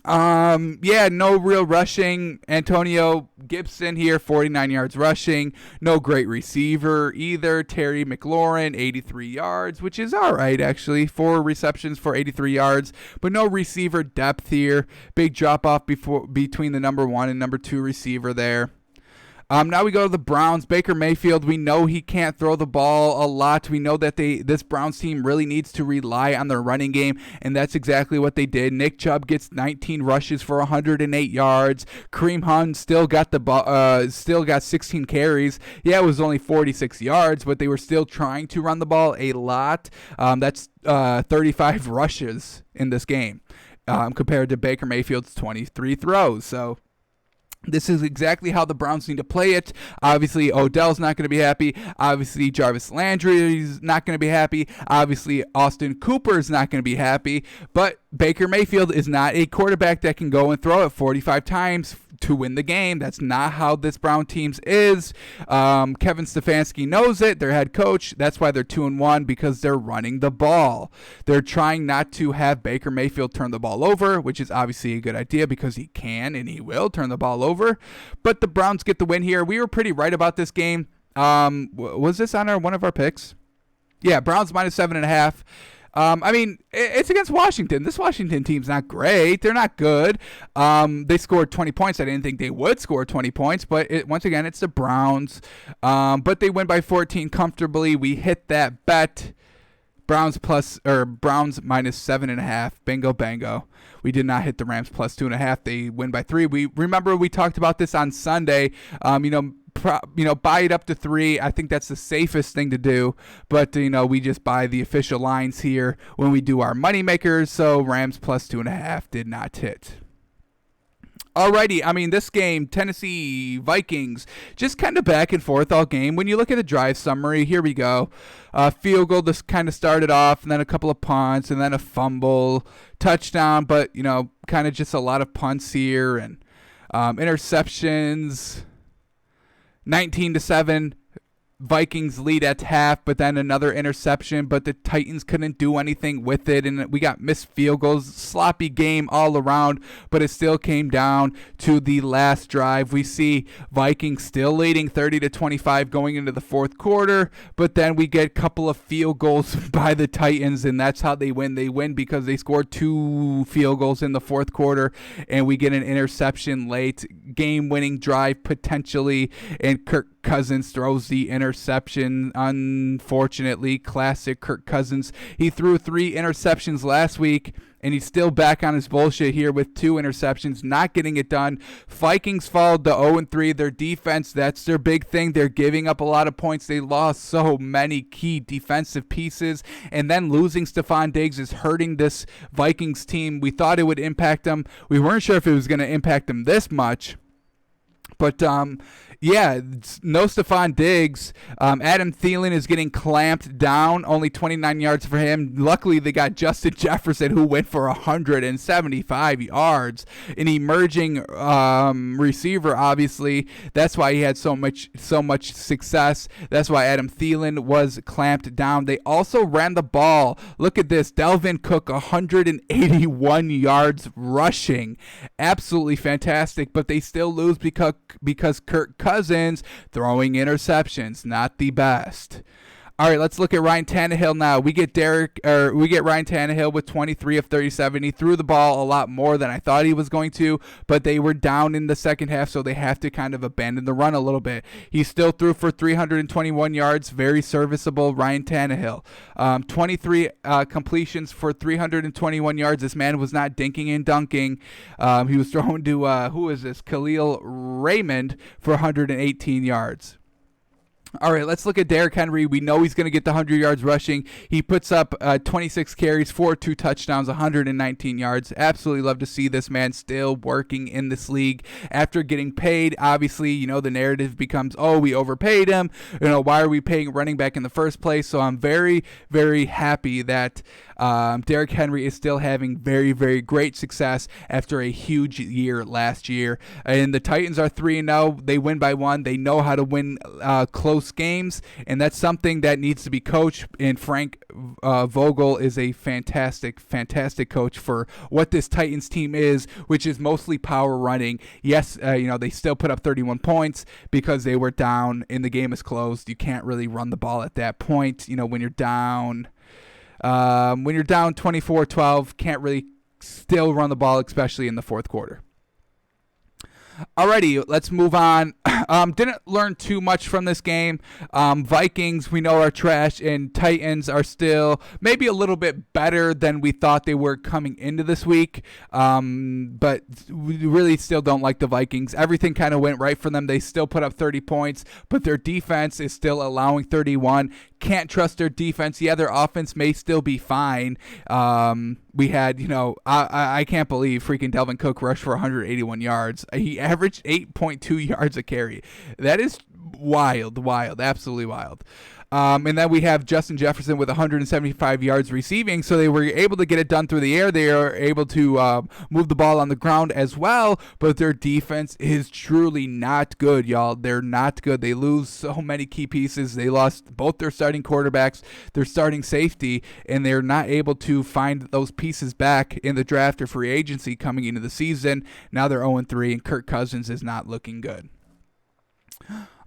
No real rushing. Antonio Gibson here, 49 yards rushing. No great receiver either. Terry McLaurin, 83 yards, which is all right, actually. 4 receptions for 83 yards, but no receiver depth here. Big drop off between the number 1 and number 2 receiver there. Now we go to the Browns. Baker Mayfield, we know he can't throw the ball a lot. We know that this Browns team really needs to rely on their running game, and that's exactly what they did. Nick Chubb gets 19 rushes for 108 yards. Kareem Hunt still got 16 carries. Yeah, it was only 46 yards, but they were still trying to run the ball a lot. That's 35 rushes in this game compared to Baker Mayfield's 23 throws. So this is exactly how the Browns need to play it. Obviously, Odell's not going to be happy. Obviously, Jarvis Landry's not going to be happy. Obviously, Austin Cooper's not going to be happy. But Baker Mayfield is not a quarterback that can go and throw it 45 times to win the game. That's not how this Brown team is. Kevin Stefanski knows it, their head coach. That's why they're 2-1, because they're running the ball. They're trying not to have Baker Mayfield turn the ball over, which is obviously a good idea because he can and he will turn the ball over. But the Browns get the win here. We were pretty right about this game. Was this on one of our picks? Yeah, Browns minus 7.5. I mean, it's against Washington. This Washington team's not great. They're not good. They scored 20 points. I didn't think they would score 20 points, but once again, it's the Browns. But they win by 14 comfortably. We hit that bet. Browns minus 7.5. Bingo, bango. We did not hit the Rams plus 2.5. They win by 3. We talked about this on Sunday. Buy it up to 3. I think that's the safest thing to do. But, we just buy the official lines here when we do our money makers. So Rams plus 2.5 did not hit. Alrighty, I mean, this game, Tennessee Vikings, just kind of back and forth all game. When you look at the drive summary, here we go. Field goal just kind of started off, and then a couple of punts, and then a fumble, touchdown, but, kind of just a lot of punts here, and interceptions. 19-7, Vikings lead at half, but then another interception, but the Titans couldn't do anything with it, and we got missed field goals, sloppy game all around, but it still came down to the last drive. We see Vikings still leading 30-25 going into the fourth quarter, but then we get a couple of field goals by the Titans, and that's how they win. They win because they scored 2 field goals in the fourth quarter, and we get an interception late, game-winning drive potentially, and Kirk Cousins throws the interception. Unfortunately, classic Kirk Cousins. He threw 3 interceptions last week, and he's still back on his bullshit here with 2 interceptions, not getting it done. Vikings followed the 0-3. Their defense, that's their big thing. They're giving up a lot of points. They lost so many key defensive pieces, and then losing Stephon Diggs is hurting this Vikings team. We thought it would impact them. We weren't sure if it was going to impact them this much. But, yeah, no Stephon Diggs. Adam Thielen is getting clamped down. Only 29 yards for him. Luckily, they got Justin Jefferson, who went for 175 yards. An emerging receiver, obviously. That's why he had so much success. That's why Adam Thielen was clamped down. They also ran the ball. Look at this. Dalvin Cook, 181 yards rushing. Absolutely fantastic. But they still lose because Kirk Cousins throwing interceptions, not the best. All right, let's look at Ryan Tannehill now. We get Ryan Tannehill with 23 of 37. He threw the ball a lot more than I thought he was going to, but they were down in the second half, so they have to kind of abandon the run a little bit. He still threw for 321 yards, very serviceable Ryan Tannehill. 23 completions for 321 yards. This man was not dinking and dunking. He was thrown to, who is this? Khalil Raymond for 118 yards. All right, let's look at Derrick Henry. We know he's going to get the 100 yards rushing. He puts up 26 carries for 2 touchdowns, 119 yards. Absolutely love to see this man still working in this league after getting paid. Obviously, the narrative becomes, oh, we overpaid him. Why are we paying running back in the first place? So I'm very, very happy that Derrick Henry is still having very, very great success after a huge year last year. And the Titans are 3-0. They win by 1. They know how to win close games, and that's something that needs to be coached. And Frank Vogel is a fantastic coach for what this Titans team is, which is mostly power running. Yes, they still put up 31 points because they were down and the game is closed. You can't really run the ball at that point. When you're down 24-12, can't really still run the ball, especially in the fourth quarter. Alrighty, let's move on. Didn't learn too much from this game. Vikings, we know, are trash, and Titans are still maybe a little bit better than we thought they were coming into this week. But we really still don't like the Vikings. Everything kind of went right for them. They still put up 30 points, but their defense is still allowing 31. Can't trust their defense. Yeah, their offense may still be fine. We had, I can't believe freaking Delvin Cook rushed for 181 yards. He averaged 8.2 yards a carry. That is wild, absolutely wild. And then we have Justin Jefferson with 175 yards receiving, so they were able to get it done through the air. They are able to move the ball on the ground as well, but their defense is truly not good, y'all. They're not good. They lose so many key pieces. They lost both their starting quarterbacks, their starting safety, and they're not able to find those pieces back in the draft or free agency coming into the season. Now they're 0-3, and Kirk Cousins is not looking good.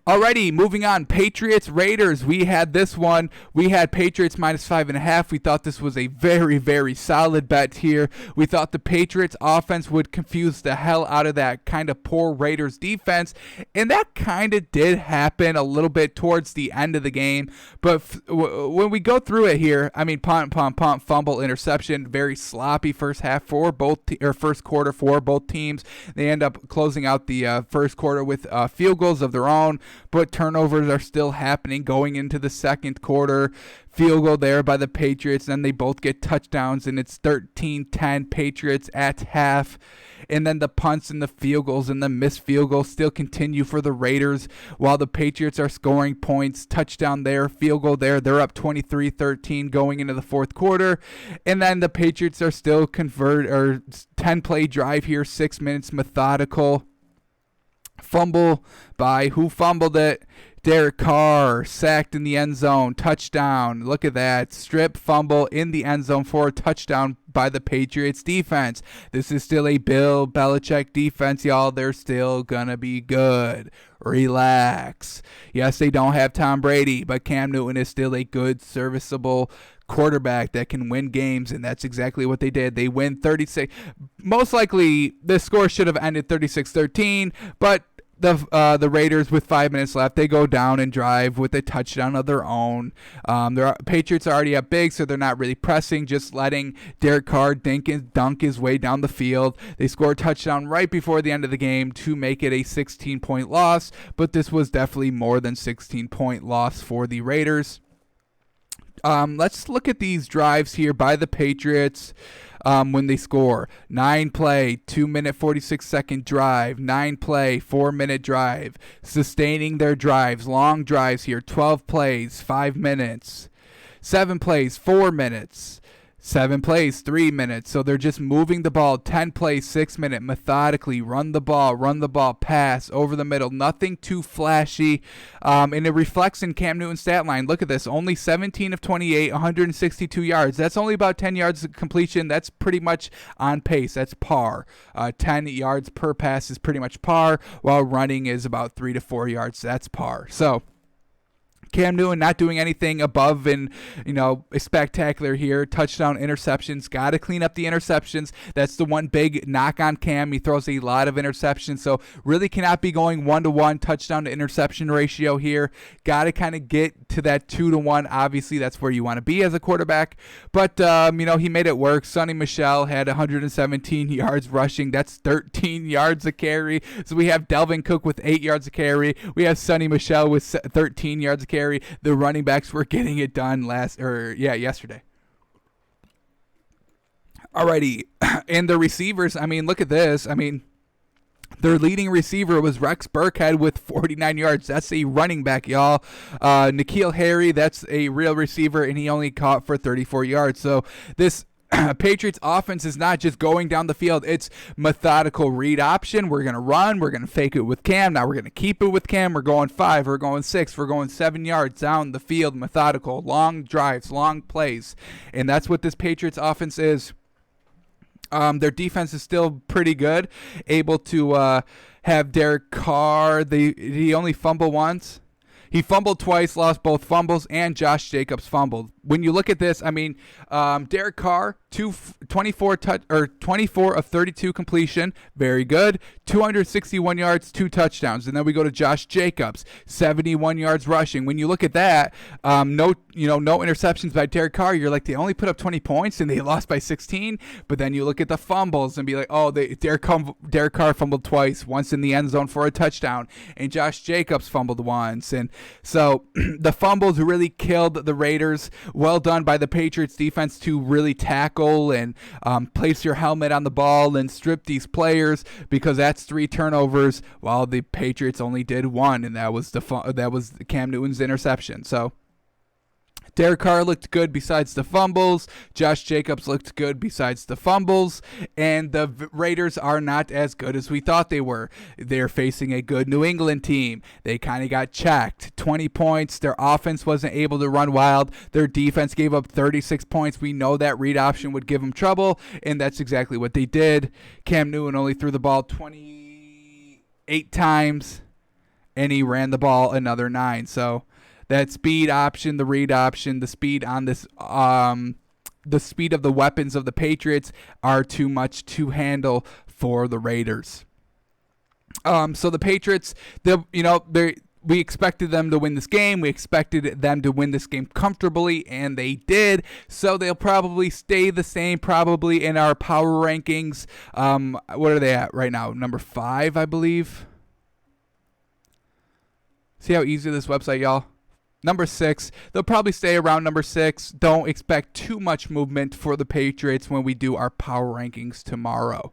Alrighty, moving on. Patriots, Raiders. We had this one. We had Patriots -5.5. We thought this was a very, very solid bet here. We thought the Patriots offense would confuse the hell out of that kind of poor Raiders defense, and that kind of did happen a little bit towards the end of the game. But when we go through it here, I mean, punt, fumble, interception, very sloppy first half for both first quarter for both teams. They end up closing out the first quarter with field goals of their own. But turnovers are still happening going into the second quarter. Field goal there by the Patriots. Then they both get touchdowns, and it's 13-10 Patriots at half. And then the punts and the field goals and the missed field goals still continue for the Raiders while the Patriots are scoring points. Touchdown there, field goal there. They're up 23-13 going into the fourth quarter. And then the Patriots are still 10-play drive here, 6 minutes methodical. Fumble by who fumbled it? Derek Carr, sacked in the end zone, touchdown. Look at that. Strip fumble in the end zone for a touchdown by the Patriots defense. This is still a Bill Belichick defense, y'all. They're still going to be good. Relax. Yes, they don't have Tom Brady, but Cam Newton is still a good, serviceable quarterback that can win games, and that's exactly what they did. They win 36. Most likely, the score should have ended 36-13, but the Raiders, with 5 minutes left, they go down and drive with a touchdown of their own. The Patriots are already up big, so they're not really pressing, just letting Derek Carr dunk his way down the field. They score a touchdown right before the end of the game to make it a 16-point loss, but this was definitely more than 16-point loss for the Raiders. Let's look at these drives here by the Patriots. When they score. 9-play, 2-minute, 46-second drive. 9-play, 4-minute drive. Sustaining their drives. Long drives here. 12 plays, 5 minutes. 7 plays, 4 minutes. 7 plays, 3 minutes. So they're just moving the ball. 10 plays, 6 minutes, methodically. Run the ball, pass over the middle. Nothing too flashy. And it reflects in Cam Newton's stat line. Look at this. Only 17 of 28, 162 yards. That's only about 10 yards of completion. That's pretty much on pace. That's par. 10 yards per pass is pretty much par, while running is about 3 to 4 yards. That's par. So Cam Newton not doing anything above and, spectacular here. Touchdown, interceptions. Got to clean up the interceptions. That's the one big knock on Cam. He throws a lot of interceptions, so really cannot be going 1-to-1 touchdown to interception ratio here. Got to kind of get to that 2-to-1. Obviously, that's where you want to be as a quarterback. But, he made it work. Sonny Michel had 117 yards rushing. That's 13 yards a carry. So we have Delvin Cook with 8 yards a carry. We have Sonny Michel with 13 yards a carry. The running backs were getting it done yesterday. Alrighty, and the receivers, look at this. Their leading receiver was Rex Burkhead with 49 yards. That's a running back, y'all. N'Keal Harry, that's a real receiver, and he only caught for 34 yards. So this Patriots offense is not just going down the field. It's methodical read option. We're going to run. We're going to fake it with Cam. Now we're going to keep it with Cam. We're going 5. We're going 6. We're going 7 yards down the field. Methodical, long drives, long plays. And that's what this Patriots offense is. Their defense is still pretty good. Able to have Derek Carr. He only fumbled once. He fumbled twice, lost both fumbles, and Josh Jacobs fumbled. When you look at this, Derek Carr, 24 of 32 completion, very good. 261 yards, 2 touchdowns. And then we go to Josh Jacobs, 71 yards rushing. When you look at that, no interceptions by Derek Carr. You're like, they only put up 20 points and they lost by 16. But then you look at the fumbles and be like, oh, Derek Carr fumbled twice, once in the end zone for a touchdown, and Josh Jacobs fumbled once. And so the fumbles really killed the Raiders. Well done by the Patriots defense to really tackle and place your helmet on the ball and strip these players, because that's 3 turnovers while the Patriots only did 1, and that was Cam Newton's interception. So Derek Carr looked good besides the fumbles. Josh Jacobs looked good besides the fumbles. And the Raiders are not as good as we thought they were. They're facing a good New England team. They kind of got checked. 20 points. Their offense wasn't able to run wild. Their defense gave up 36 points. We know that read option would give them trouble, and that's exactly what they did. Cam Newton only threw the ball 28 times, and he ran the ball another 9. So that speed option, the read option, the speed on this, the speed of the weapons of the Patriots are too much to handle for the Raiders. So the Patriots, we expected them to win this game. We expected them to win this game comfortably, and they did. So they'll probably stay the same, probably in our power rankings. What are they at right now? Number 5, I believe. See how easy this website, y'all? Number 6. They'll probably stay around number 6. Don't expect too much movement for the Patriots when we do our power rankings tomorrow.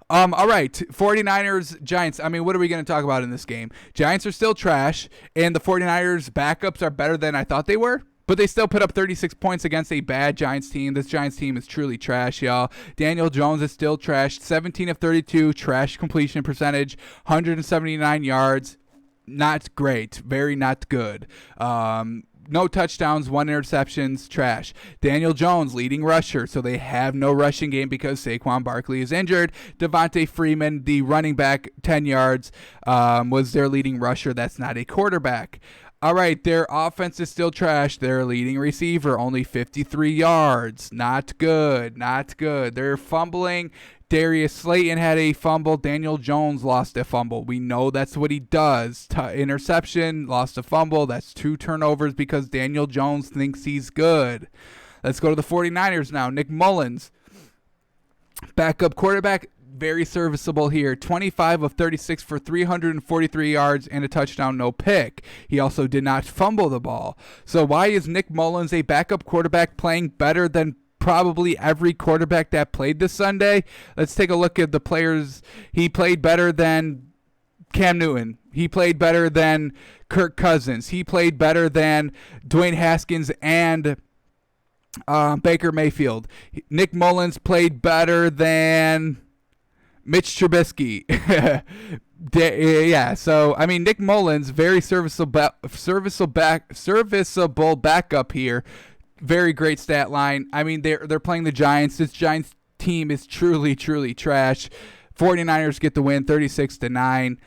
All right, 49ers, Giants. I mean, what are we going to talk about in this game? Giants are still trash, and the 49ers backups are better than I thought they were, but they still put up 36 points against a bad Giants team. This Giants team is truly trash, y'all. Daniel Jones is still trash. 17 of 32, trash completion percentage, 179 yards. Not great. Very not good. No touchdowns, 1 interceptions, trash. Daniel Jones, leading rusher, so they have no rushing game because Saquon Barkley is injured. Devontae Freeman, the running back, 10 yards, was their leading rusher. That's not a quarterback. All right, their offense is still trash. Their leading receiver, only 53 yards. Not good. Not good. They're fumbling. Darius Slayton had a fumble. Daniel Jones lost a fumble. We know that's what he does. Interception, lost a fumble. That's 2 turnovers because Daniel Jones thinks he's good. Let's go to the 49ers now. Nick Mullins, backup quarterback, very serviceable here. 25 of 36 for 343 yards and a touchdown, no pick. He also did not fumble the ball. So why is Nick Mullins, a backup quarterback, playing better than probably every quarterback that played this Sunday? Let's take a look at the players. He played better than Cam Newton. He played better than Kirk Cousins. He played better than Dwayne Haskins and Baker Mayfield. Nick Mullins played better than Mitch Trubisky. Yeah, so I mean, Nick Mullins, very serviceable backup here. Very great stat line. I mean, they're playing the Giants. This Giants team is truly, truly trash. 49ers get the win, 36-9.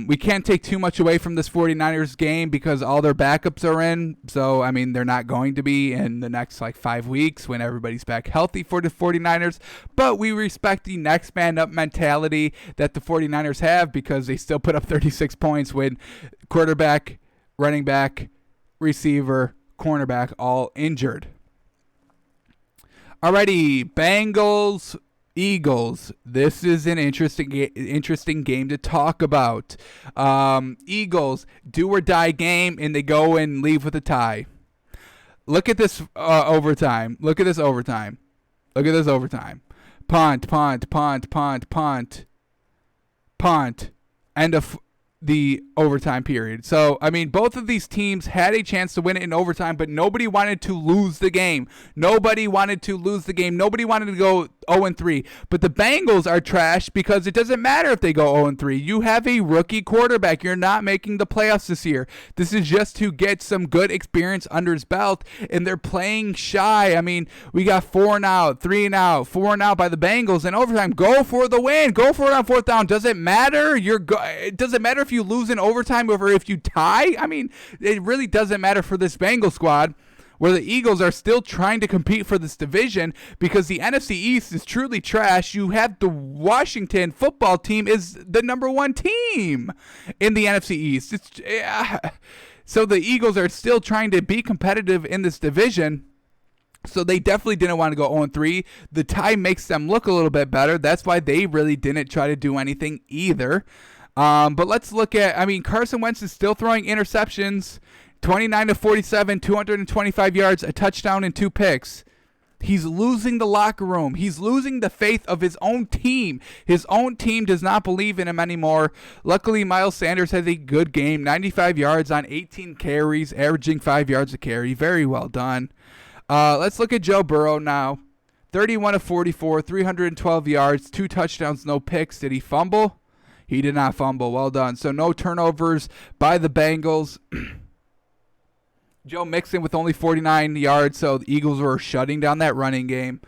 We can't take too much away from this 49ers game because all their backups are in. So, I mean, they're not going to be in the next, 5 weeks when everybody's back healthy for the 49ers. But we respect the next man up mentality that the 49ers have because they still put up 36 points when quarterback, running back, receiver, cornerback all injured. Alrighty, Bengals, Eagles. This is an interesting game to talk about. Eagles, do or die game, and they go and leave with a tie. Look at this overtime. Look at this overtime. Look at this overtime. Punt, punt, punt, punt, punt, punt. End of the overtime period. So, I mean, both of these teams had a chance to win it in overtime, but nobody wanted to lose the game. Nobody wanted to lose the game. Nobody wanted to go 0-3. But the Bengals are trash because it doesn't matter if they go 0-3. You have a rookie quarterback. You're not making the playoffs this year. This is just to get some good experience under his belt, and they're playing shy. I mean, we got 4 and out, 3 and out, 4 and out by the Bengals in overtime. Go for the win. Go for it on 4th down. Doesn't matter. It doesn't matter if you lose in overtime or if you tie. I mean, it really doesn't matter for this Bengals squad. where the Eagles are still trying to compete for this division because the NFC East is truly trash. You have the Washington football team is the number one team in the NFC East. So the Eagles are still trying to be competitive in this division. So they definitely didn't want to go 0-3. The tie makes them look a little bit better. That's why they really didn't try to do anything either. But let's look at, Carson Wentz is still throwing interceptions. 29-47, 225 yards, a touchdown, and 2 picks. He's losing the locker room. He's losing the faith of his own team. His own team does not believe in him anymore. Luckily, Miles Sanders has a good game. 95 yards on 18 carries, averaging 5 yards a carry. Very well done. Let's look at Joe Burrow now. 31-44, 312 yards, 2 touchdowns, no picks. Did he fumble? He did not fumble. Well done. So no turnovers by the Bengals. Joe Mixon with only 49 yards, so the Eagles were shutting down that running game.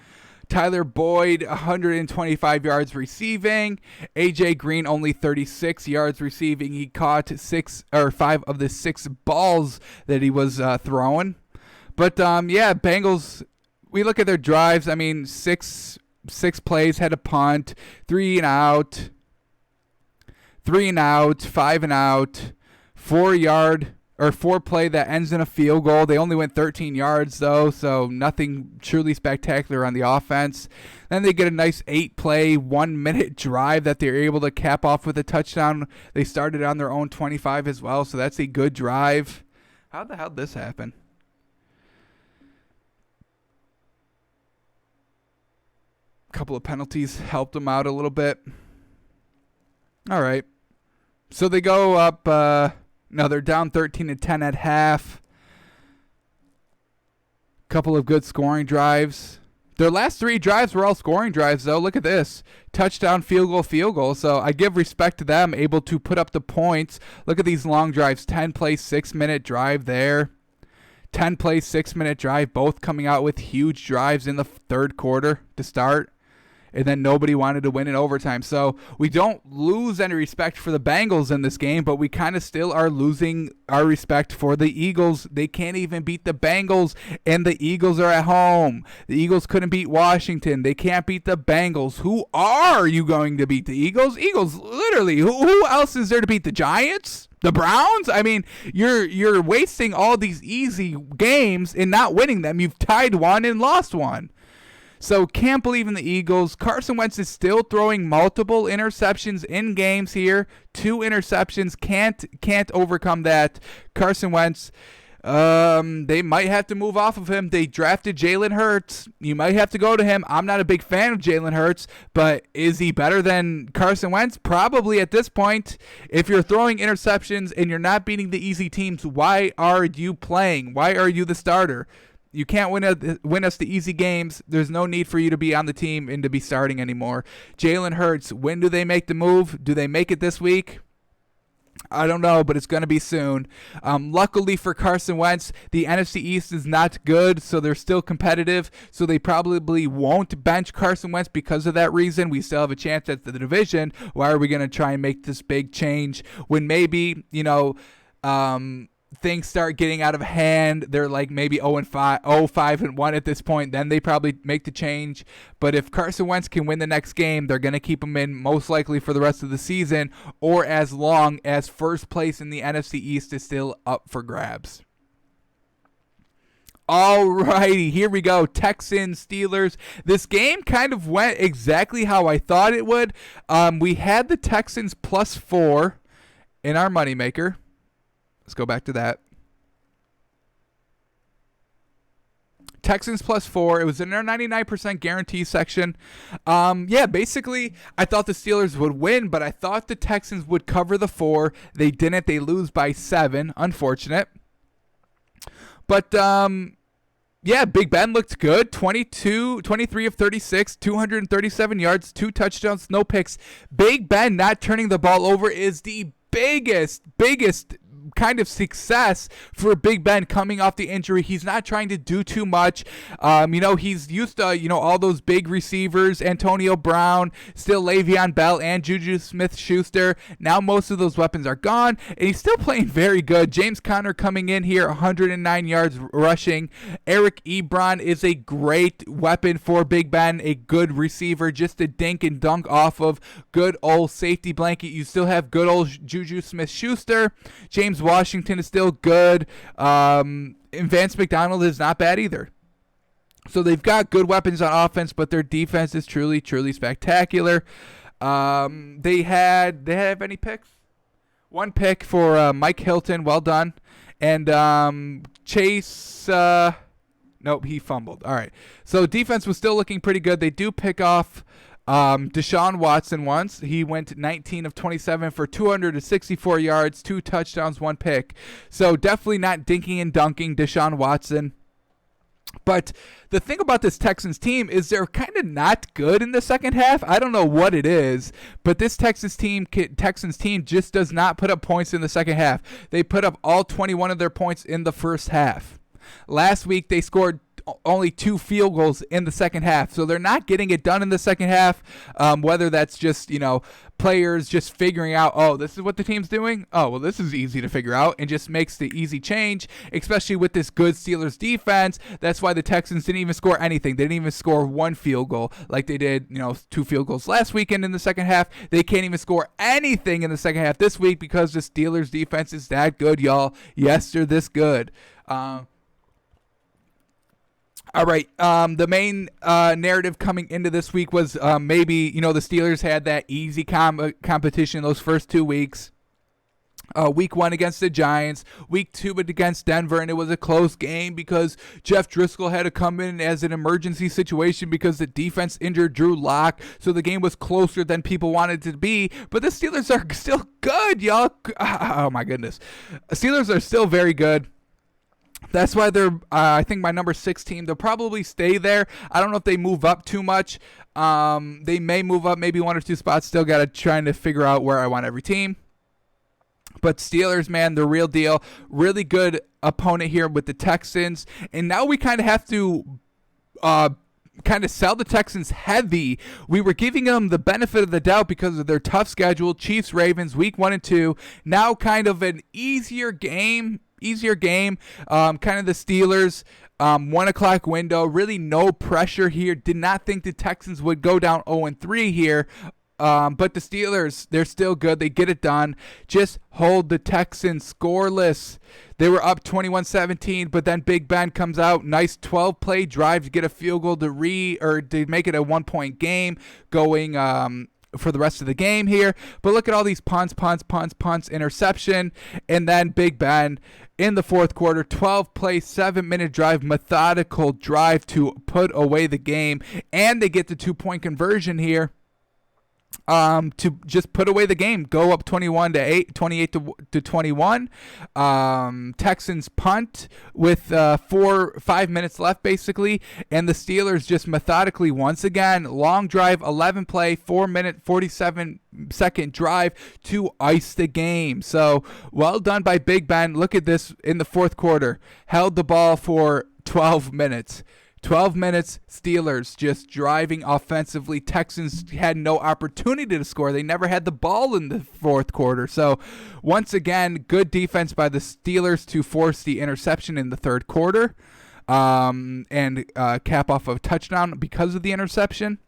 Tyler Boyd, 125 yards receiving. A.J. Green, only 36 yards receiving. He caught 5 of the 6 balls that he was throwing. But, Bengals, we look at their drives. 6 plays, had a punt, 3 and out, 5 and out, 4 play that ends in a field goal. They only went 13 yards, though, so nothing truly spectacular on the offense. Then they get a nice 8-play, 1-minute drive that they're able to cap off with a touchdown. They started on their own 25 as well, so that's a good drive. How the hell did this happen? A couple of penalties helped them out a little bit. All right. So they go up... No, they're down 13-10 at half. Couple of good scoring drives. Their last 3 drives were all scoring drives, though. Look at this. Touchdown, field goal. So I give respect to them, able to put up the points. Look at these long drives. 10-play, 6-minute drive there. 10-play, 6-minute drive, both coming out with huge drives in the third quarter to start. And then nobody wanted to win in overtime. So we don't lose any respect for the Bengals in this game, but we kind of still are losing our respect for the Eagles. They can't even beat the Bengals, and the Eagles are at home. The Eagles couldn't beat Washington. They can't beat the Bengals. Who are you going to beat? The Eagles? Eagles, literally. Who else is there to beat? The Giants? The Browns? You're wasting all these easy games and not winning them. You've tied one and lost one. So can't believe in the Eagles. Carson Wentz is still throwing multiple interceptions in games here. 2 interceptions. Can't overcome that. Carson Wentz, they might have to move off of him. They drafted Jalen Hurts. You might have to go to him. I'm not a big fan of Jalen Hurts, but is he better than Carson Wentz? Probably at this point. If you're throwing interceptions and you're not beating the easy teams, why are you playing? Why are you the starter? You can't win us the easy games. There's no need for you to be on the team and to be starting anymore. Jalen Hurts, when do they make the move? Do they make it this week? I don't know, but it's going to be soon. Luckily for Carson Wentz, the NFC East is not good, so they're still competitive. So they probably won't bench Carson Wentz because of that reason. We still have a chance at the division. Why are we going to try and make this big change when maybe, things start getting out of hand? They're like maybe 5-1 at this point. Then they probably make the change. But if Carson Wentz can win the next game, they're going to keep him in most likely for the rest of the season, or as long as first place in the NFC East is still up for grabs. Alrighty, here we go. Texans, Steelers. This game kind of went exactly how I thought it would. We had the Texans +4 in our moneymaker. Let's go back to that. Texans +4. It was in our 99% guarantee section. Basically, I thought the Steelers would win, but I thought the Texans would cover the 4. They didn't. They lose by 7. Unfortunate. But, Big Ben looked good. 23 of 36, 237 yards, 2 touchdowns, no picks. Big Ben not turning the ball over is the biggest kind of success for Big Ben coming off the injury. He's not trying to do too much. He's used to, all those big receivers, Antonio Brown, still Le'Veon Bell, and Juju Smith-Schuster. Now most of those weapons are gone, and he's still playing very good. James Conner coming in here, 109 yards rushing. Eric Ebron is a great weapon for Big Ben, a good receiver just to dink and dunk off of. Good old safety blanket. You still have good old Juju Smith-Schuster. James Washington is still good. And Vance McDonald is not bad either. So they've got good weapons on offense, but their defense is truly, truly spectacular. They have any picks? One pick for Mike Hilton. Well done. And Chase... Nope, he fumbled. All right. So defense was still looking pretty good. They do pick off Deshaun Watson once. He went 19 of 27 for 264 yards, 2 touchdowns, 1 pick. So definitely not dinking and dunking Deshaun Watson. But the thing about this Texans team is they're kind of not good in the second half. I don't know what it is, but this Texans team just does not put up points in the second half. They put up all 21 of their points in the first half. Last week, they scored only 2 field goals in the second half. So they're not getting it done in the second half, whether that's just, players just figuring out, oh, this is what the team's doing? Oh, well, this is easy to figure out, and just makes the easy change, especially with this good Steelers defense. That's why the Texans didn't even score anything. They didn't even score 1 field goal like they did, 2 field goals last weekend in the second half. They can't even score anything in the second half this week because the Steelers defense is that good, y'all. Yes, they're this good. All right, the main narrative coming into this week was maybe, the Steelers had that easy competition those first 2 weeks. Week 1 against the Giants, week 2 against Denver, and it was a close game because Jeff Driscoll had to come in as an emergency situation because the defense injured Drew Lock, so the game was closer than people wanted it to be, but the Steelers are still good, y'all. Oh, my goodness. Steelers are still very good. That's why they're, I think, my number 6 team. They'll probably stay there. I don't know if they move up too much. They may move up maybe 1 or 2 spots. Still got to try to figure out where I want every team. But Steelers, man, the real deal. Really good opponent here with the Texans. And now we kind of have to kind of sell the Texans heavy. We were giving them the benefit of the doubt because of their tough schedule. Chiefs, Ravens, week 1 and 2. Now kind of an easier game. Kind of the Steelers, 1 o'clock window, really no pressure here. Did not think the Texans would go down 0-3 here. But the Steelers, they're still good. They get it done. Just hold the Texans scoreless. They were up 21-17, but then Big Ben comes out. Nice 12-play drive to get a field goal to make it a 1-point game going for the rest of the game here. But look at all these punts, interception, and then Big Ben in the fourth quarter, 12-play, 7-minute drive, methodical drive to put away the game, and they get the 2-point conversion here to just put away the game, go up 28 to 21. Texans punt with 5 minutes left basically, and the Steelers just methodically once again, long drive, 11-play, 4-minute, 47-second drive to ice the game. So well done by Big Ben. Look at this in the fourth quarter, held the ball for 12 minutes. 12 minutes, Steelers just driving offensively. Texans had no opportunity to score. They never had the ball in the fourth quarter. So, once again, good defense by the Steelers to force the interception in the third quarter and cap off a touchdown because of the interception.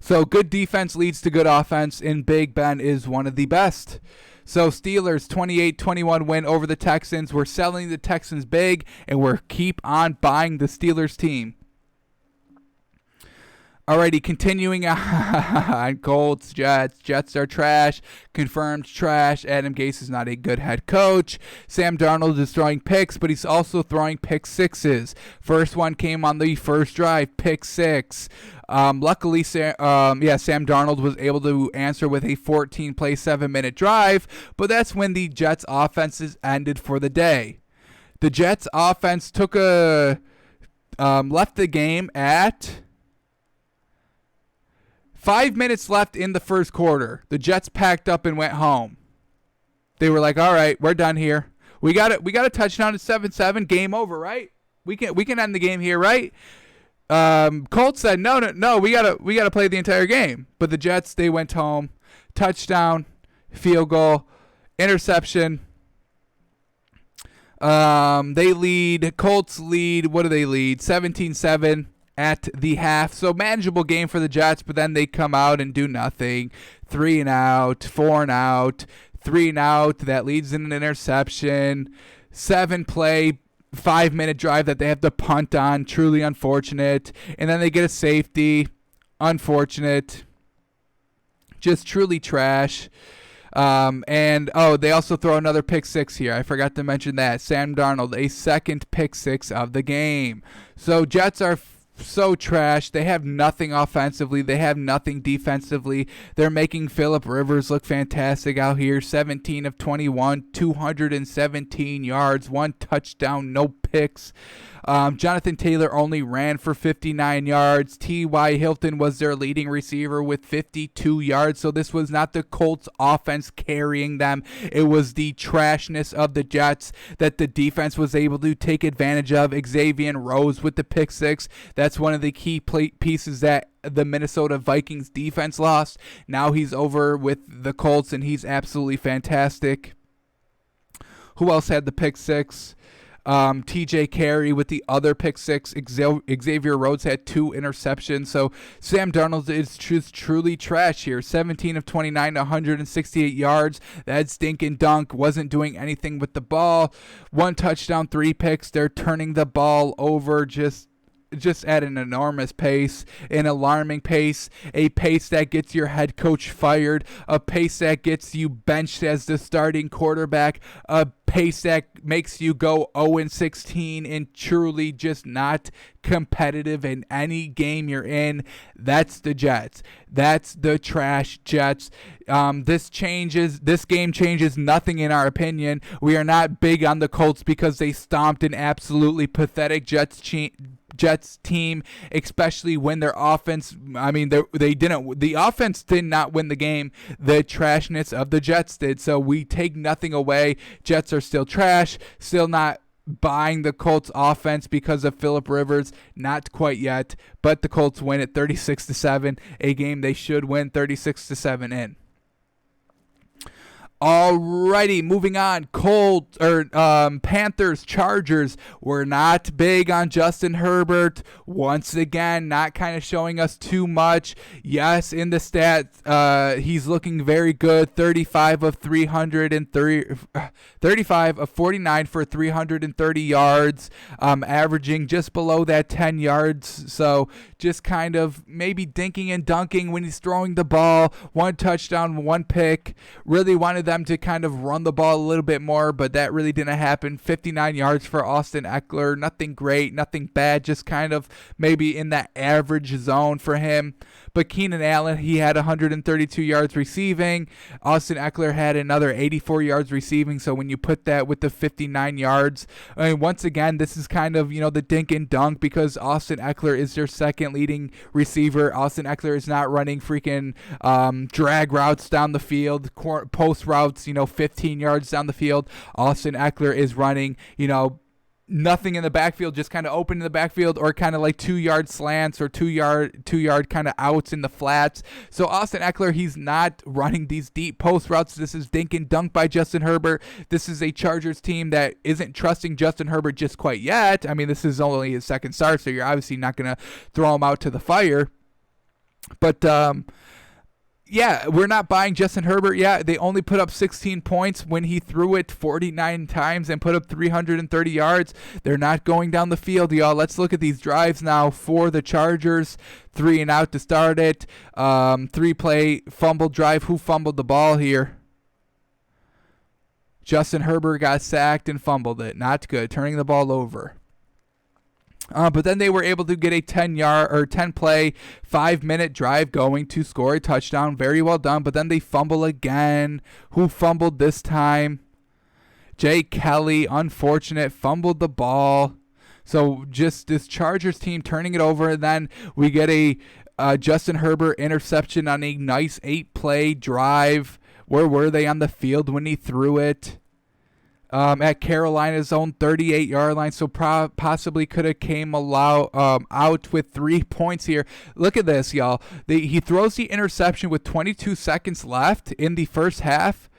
So, good defense leads to good offense, and Big Ben is one of the best. So Steelers 28-21 win over the Texans. We're selling the Texans big, and we're keep on buying the Steelers team. Alrighty, continuing on Colts, Jets. Jets are trash. Confirmed trash. Adam Gase is not a good head coach. Sam Darnold is throwing picks, but he's also throwing pick sixes. First one came on the first drive, pick 6. Luckily, Sam Darnold was able to answer with a 14-play, 7-minute drive, but that's when the Jets' offenses ended for the day. The Jets' offense left the game at 5 minutes left in the first quarter. The Jets packed up and went home. They were like, all right, we're done here. We got it. We got a touchdown at 7-7. Game over, right? We can end the game here, right? Colts said no. We gotta play the entire game. But the Jets, they went home. Touchdown, field goal, interception. They lead. Colts lead. What do they lead? 17-7 at the half. So manageable game for the Jets, but then they come out and do nothing. 3 and out, 4 and out, 3 and out. That leads in an interception. 7-play, 5-minute drive that they have to punt on. Truly unfortunate. And then they get a safety. Unfortunate. Just truly trash. They also throw another pick six here. I forgot to mention that. Sam Darnold, a second pick six of the game. So Jets are so trash. They have nothing offensively. They have nothing defensively. They're making Phillip Rivers look fantastic out here. 17 of 21, 217 yards, 1 touchdown, no picks. Jonathan Taylor only ran for 59 yards. T.Y. Hilton was their leading receiver with 52 yards. So this was not the Colts offense carrying them. It was the trashness of the Jets that the defense was able to take advantage of. Xavier Rose with the pick six. That's one of the key pieces that the Minnesota Vikings defense lost. Now he's over with the Colts, and he's absolutely fantastic. Who else had the pick six? TJ Carey with the other pick six. Xavier Rhodes had 2 interceptions. So Sam Darnold is just truly trash here. 17 of 29, 168 yards. That stinking dunk. Wasn't doing anything with the ball. 1 touchdown, 3 picks. They're turning the ball over just at an enormous pace, an alarming pace, a pace that gets your head coach fired, a pace that gets you benched as the starting quarterback, a pace that makes you go 0-16 and truly just not competitive in any game you're in. That's the Jets. That's the trash Jets. This game changes nothing in our opinion. We are not big on the Colts because they stomped an absolutely pathetic Jets team, especially when their offense, the offense did not win the game. The trashness of the Jets did. So we take nothing away. Jets are still trash, still not buying the Colts offense because of Phillip Rivers. Not quite yet, but the Colts win at 36-7, a game they should win 36-7 in. Alrighty, moving on. Panthers, Chargers. We're not big on Justin Herbert. Once again, not kind of showing us too much. Yes, in the stats, he's looking very good. 35 of 49 for 330 yards, averaging just below that 10 yards. So just kind of maybe dinking and dunking when he's throwing the ball. 1 touchdown, 1 pick. Really wanted them to kind of run the ball a little bit more, but that really didn't happen. 59 yards for Austin Eckler. Nothing great, nothing bad, just kind of maybe in that average zone for him. But Keenan Allen, he had 132 yards receiving. Austin Eckler had another 84 yards receiving. So when you put that with the 59 yards, once again, this is kind of, the dink and dunk because Austin Eckler is their second leading receiver. Austin Eckler is not running freaking drag routes down the field, post routes, 15 yards down the field. Austin Eckler is running, nothing in the backfield, just kind of open in the backfield, or kind of like 2-yard slants or 2-yard kind of outs in the flats. So Austin Eckler, he's not running these deep post routes. This is dink and dunk by Justin Herbert. This is a Chargers team that isn't trusting Justin Herbert just quite yet. I mean, this is only his second start, so you're obviously not going to throw him out to the fire. But yeah, we're not buying Justin Herbert. Yeah, they only put up 16 points when he threw it 49 times and put up 330 yards. They're not going down the field, y'all. Let's look at these drives now for the Chargers. 3 and out to start it. 3-play fumble drive. Who fumbled the ball here? Justin Herbert got sacked and fumbled it. Not good. Turning the ball over. But then they were able to get a 10-play, 5-minute drive going to score a touchdown. Very well done. But then they fumble again. Who fumbled this time? Jay Kelly, unfortunate, fumbled the ball. So just this Chargers team turning it over. And then we get a Justin Herbert interception on a nice 8-play drive Where were they on the field when he threw it? At Carolina's own 38-yard line, so possibly could have came out with 3 points here. Look at this, y'all. He throws the interception with 22 seconds left in the first half,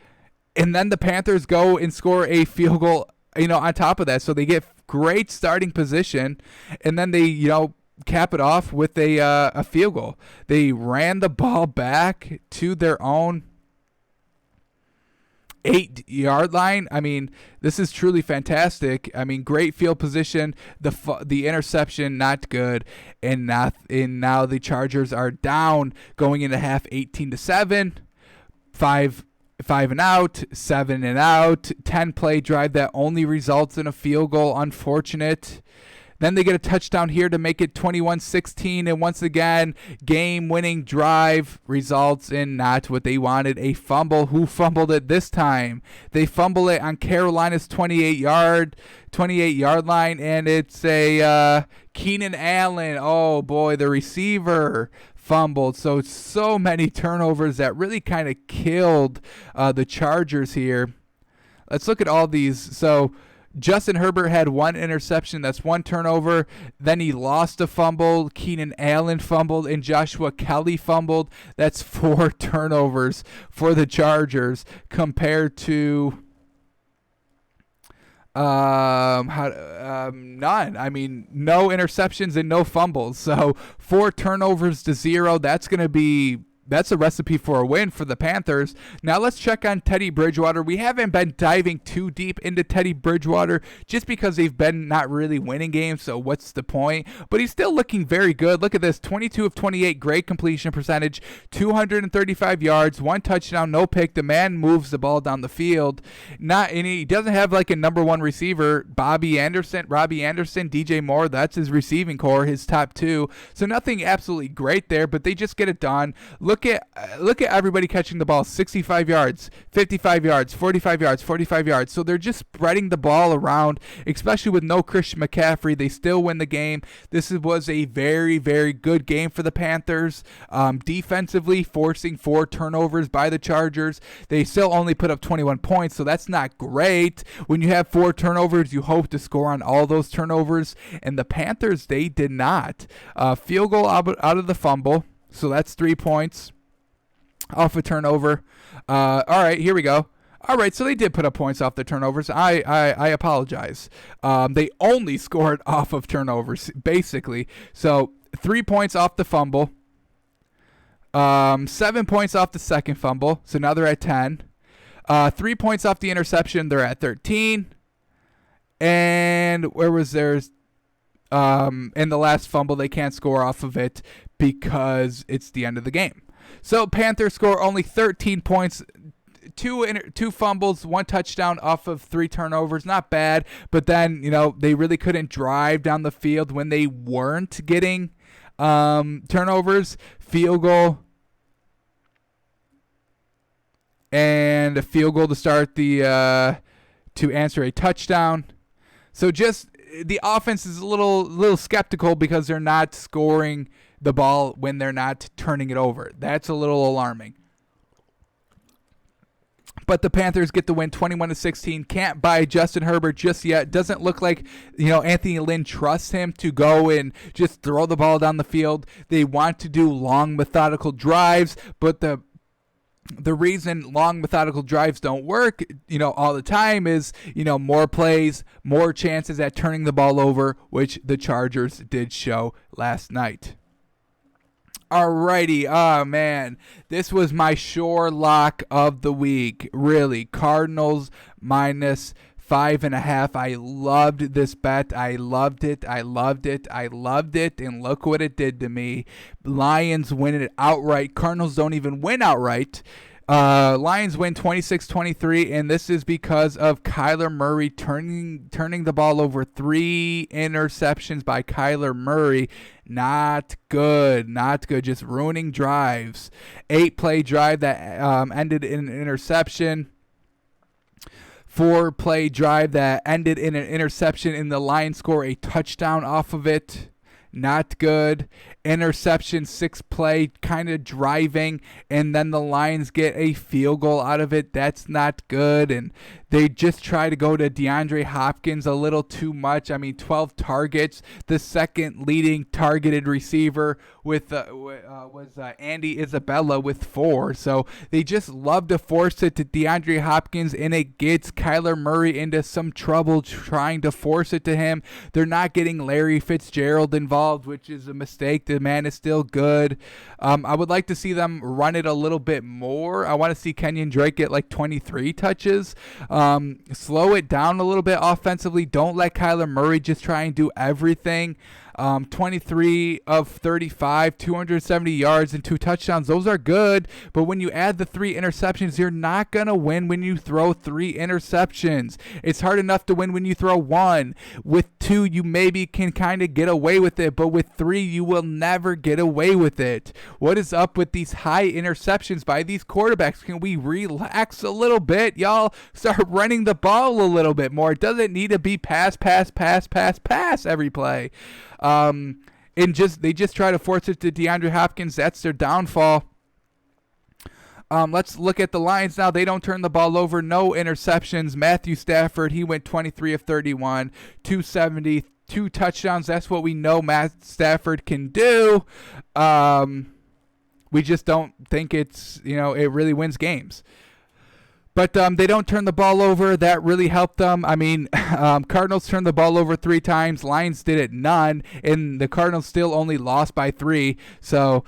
and then the Panthers go and score a field goal, on top of that. So they get great starting position, and then they, cap it off with a field goal. They ran the ball back to their own 8-yard line. I mean, this is truly fantastic. I mean, great field position. The interception not good, and now the Chargers are down going into half 18-7. 5 and out, 7 and out. 10-play drive that only results in a field goal. Unfortunate. Then they get a touchdown here to make it 21-16, and once again, game-winning drive results in not what they wanted, a fumble. Who fumbled it this time? They fumble it on Carolina's 28-yard line, and it's a Keenan Allen. Oh, boy, the receiver fumbled. So many turnovers that really kind of killed the Chargers here. Let's look at all these. So Justin Herbert had 1 interception. That's 1 turnover. Then he lost a fumble. Keenan Allen fumbled, and Joshua Kelly fumbled. That's 4 turnovers for the Chargers compared to none. I mean, no interceptions and no fumbles. So 4 turnovers to 0. That's a recipe for a win for the Panthers. Now let's check on Teddy Bridgewater. We haven't been diving too deep into Teddy Bridgewater just because they've been not really winning games, so what's the point? But he's still looking very good. Look at this, 22 of 28, great completion percentage, 235 yards, 1 touchdown, no pick. The man moves the ball down the field. And he doesn't have like a number 1 receiver. Robbie Anderson, DJ Moore, that's his receiving core, his top 2. So nothing absolutely great there, but they just get it done. Look at everybody catching the ball, 65 yards, 55 yards, 45 yards, 45 yards. So they're just spreading the ball around, especially with no Christian McCaffrey. They still win the game. This was a very, very good game for the Panthers. Defensively, forcing 4 turnovers by the Chargers. They still only put up 21 points, so that's not great. When you have 4 turnovers, you hope to score on all those turnovers, and the Panthers, they did not. Field goal out of the fumble. So that's 3 points off a turnover. All right, here we go. All right, so they did put up points off the turnovers. I apologize. They only scored off of turnovers, basically. So 3 points off the fumble. 7 points off the second fumble. So now they're at 10. 3 points off the interception. They're at 13. And where was theirs? In the last fumble, they can't score off of it because it's the end of the game. So Panthers score only 13 points, 2 fumbles, 1 touchdown off of 3 turnovers. Not bad, but then, they really couldn't drive down the field when they weren't getting turnovers. Field goal and a field goal to start to answer a touchdown. So just the offense is a little skeptical because they're not scoring the ball when they're not turning it over. That's a little alarming. But the Panthers get the win 21-16. Can't buy Justin Herbert just yet. Doesn't look like, Anthony Lynn trusts him to go and just throw the ball down the field. They want to do long, methodical drives, but the reason long, methodical drives don't work, all the time is, more plays, more chances at turning the ball over, which the Chargers did show last night. Alrighty, oh man, this was my sure lock of the week. Really, Cardinals minus 5.5. I loved this bet. I loved it. And look what it did to me. Lions win it outright. Cardinals don't even win outright. Lions win 26-23, and this is because of Kyler Murray turning the ball over. 3 interceptions by Kyler Murray. Not good. Just ruining drives. 8-play drive that ended in an interception. 4-play drive that ended in an interception, and the Lions score a touchdown off of it. not good. Interception, 6 play, kind of driving, and then the Lions get a field goal out of it. That's not good. And they just try to go to DeAndre Hopkins a little too much. I mean, 12 targets. The second leading targeted receiver was Andy Isabella with 4. So they just love to force it to DeAndre Hopkins, and it gets Kyler Murray into some trouble trying to force it to him. They're not getting Larry Fitzgerald involved, which is a mistake. The man is still good. I would like to see them run it a little bit more. I want to see Kenyon Drake get like 23 touches. Slow it down a little bit offensively. Don't let Kyler Murray just try and do everything. 23 of 35, 270 yards and 2 touchdowns. Those are good, but when you add the 3 interceptions, you're not going to win when you throw 3 interceptions. It's hard enough to win when you throw 1. With 2, you maybe can kind of get away with it, but with 3, you will never get away with it. What is up with these high interceptions by these quarterbacks? Can we relax a little bit, y'all? Start running the ball a little bit more. It doesn't need to be pass every play. They just try to force it to DeAndre Hopkins. That's their downfall. Let's look at the Lions now. They don't turn the ball over. No interceptions. Matthew Stafford, he went 23 of 31, 270, 2 touchdowns. That's what we know Matt Stafford can do. We just don't think it really wins games. But they don't turn the ball over. That really helped them. I mean, Cardinals turned the ball over 3 times. Lions did it none. And the Cardinals still only lost by 3. So,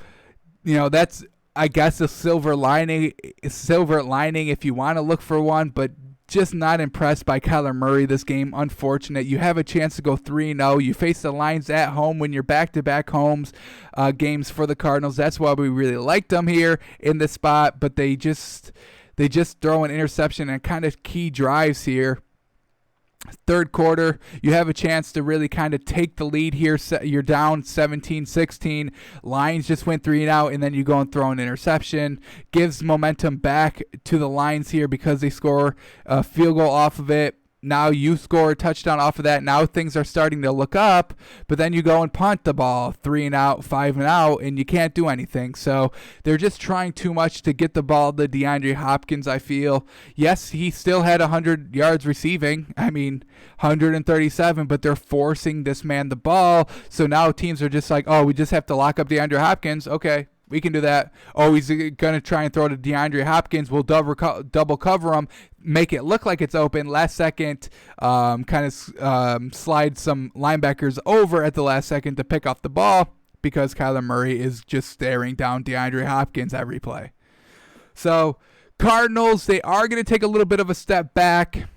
that's, I guess, a silver lining if you want to look for one. But just not impressed by Kyler Murray this game. Unfortunate. You have a chance to go 3-0. You face the Lions at home when you're back-to-back games for the Cardinals. That's why we really liked them here in this spot. But they just throw an interception and kind of key drives here. Third quarter, you have a chance to really kind of take the lead here. You're down 17-16. Lions just went 3 and out, and then you go and throw an interception. Gives momentum back to the Lions here because they score a field goal off of it. Now you score a touchdown off of that. Now things are starting to look up, but then you go and punt the ball 3 and out, 5 and out, and you can't do anything. So they're just trying too much to get the ball to DeAndre Hopkins, I feel. Yes, he still had 100 yards receiving. I mean, 137, but they're forcing this man the ball. So now teams are just like, oh, we just have to lock up DeAndre Hopkins. Okay. We can do that. Oh, he's going to try and throw to DeAndre Hopkins. We'll double cover him, make it look like it's open. Last second, slide some linebackers over at the last second to pick off the ball because Kyler Murray is just staring down DeAndre Hopkins every play. So, Cardinals, they are going to take a little bit of a step back.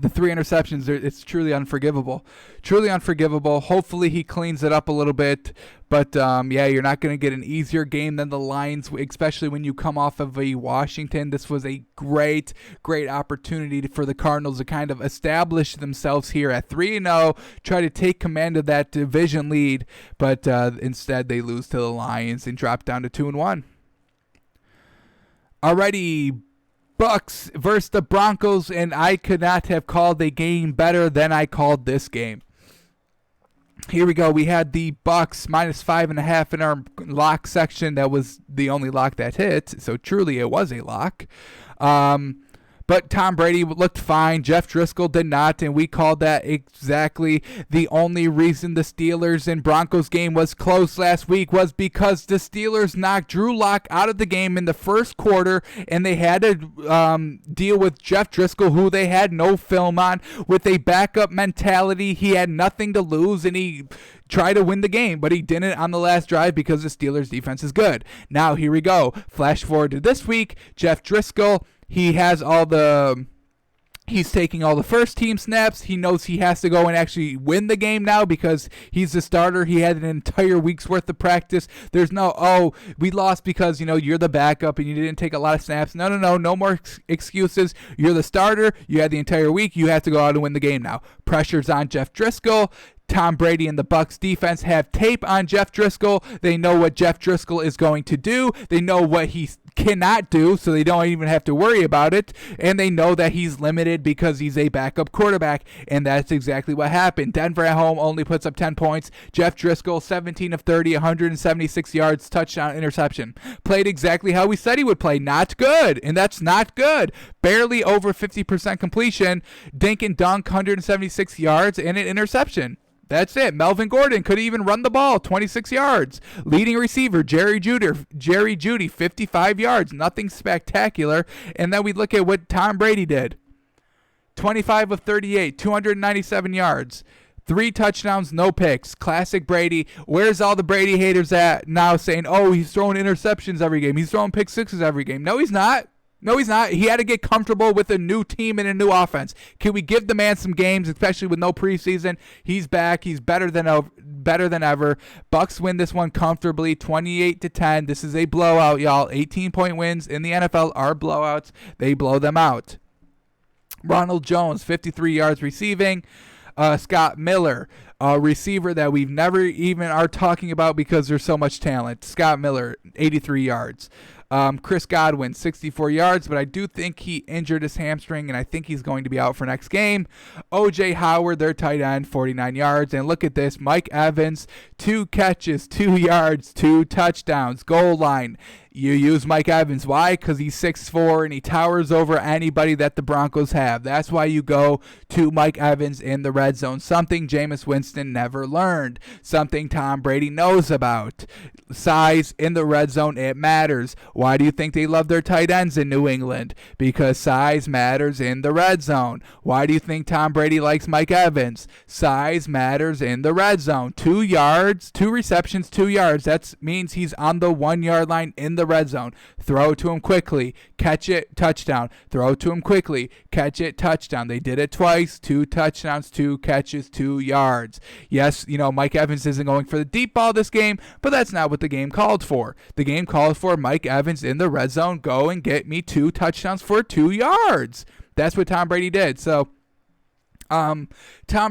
The 3 interceptions, it's truly unforgivable. Truly unforgivable. Hopefully he cleans it up a little bit. But, you're not going to get an easier game than the Lions, especially when you come off of a Washington. This was a great opportunity for the Cardinals to kind of establish themselves here at 3-0, try to take command of that division lead. But instead they lose to the Lions and drop down to 2-1. Alrighty, Bucks versus the Broncos, and I could not have called a game better than I called this game. Here we go. We had the Bucks -5.5 in our lock section. That was the only lock that hit, so truly it was a lock. But Tom Brady looked fine. Jeff Driscoll did not, and we called that exactly. The only reason the Steelers and Broncos game was close last week was because the Steelers knocked Drew Lock out of the game in the first quarter, and they had to deal with Jeff Driscoll, who they had no film on, with a backup mentality. He had nothing to lose, and he tried to win the game, but he didn't on the last drive because the Steelers' defense is good. Now, here we go. Flash forward to this week. Jeff Driscoll, he's taking all the first team snaps. He knows he has to go and actually win the game now because he's the starter. He had an entire week's worth of practice. There's no, we lost because, you're the backup and you didn't take a lot of snaps. No more excuses. You're the starter. You had the entire week. You have to go out and win the game now. Pressure's on Jeff Driscoll. Tom Brady and the Bucs defense have tape on Jeff Driscoll. They know what Jeff Driscoll is going to do. They know what he cannot do, so they don't even have to worry about it, and they know that he's limited because he's a backup quarterback, and that's exactly what happened. Denver at home only puts up 10 points. Jeff Driscoll, 17 of 30, 176 yards, touchdown, interception. Played exactly how we said he would play. Not good, and that's not good. Barely over 50% completion. Dink and dunk, 176 yards, and an interception. That's it. Melvin Gordon could even run the ball, 26 yards. Leading receiver, Jerry Jeudy, 55 yards. Nothing spectacular. And then we look at what Tom Brady did. 25 of 38, 297 yards. 3 touchdowns, no picks. Classic Brady. Where's all the Brady haters at now saying, oh, he's throwing interceptions every game. He's throwing pick sixes every game. No, he's not. No, he's not. He had to get comfortable with a new team and a new offense. Can we give the man some games, especially with no preseason? He's back. He's better than ever. Bucks win this one comfortably, 28-10. This is a blowout, y'all. 18-point wins in the NFL are blowouts. They blow them out. Ronald Jones, 53 yards receiving. Scott Miller, a receiver that we've never even are talking about because there's so much talent. Scott Miller, 83 yards. Chris Godwin, 64 yards, but I do think he injured his hamstring, and I think he's going to be out for next game. O.J. Howard, their tight end, 49 yards. And look at this, Mike Evans, 2 catches, 2 yards, 2 touchdowns, goal line. You use Mike Evans. Why? Because he's 6'4", and he towers over anybody that the Broncos have. That's why you go to Mike Evans in the red zone. Something Jameis Winston never learned. Something Tom Brady knows about. Size in the red zone, it matters. Why do you think they love their tight ends in New England? Because size matters in the red zone. Why do you think Tom Brady likes Mike Evans? Size matters in the red zone. 2 yards, 2 receptions, 2 yards. That means he's on the 1 yard line in the red zone. Throw it to him quickly, catch it, touchdown. Throw it to him quickly, catch it, touchdown. They did it twice. 2 touchdowns, 2 catches, 2 yards. Yes, Mike Evans isn't going for the deep ball this game, but that's not what the game called for. The game called for Mike Evans in the red zone, go and get me 2 touchdowns for 2 yards. That's what Tom Brady did. So Tom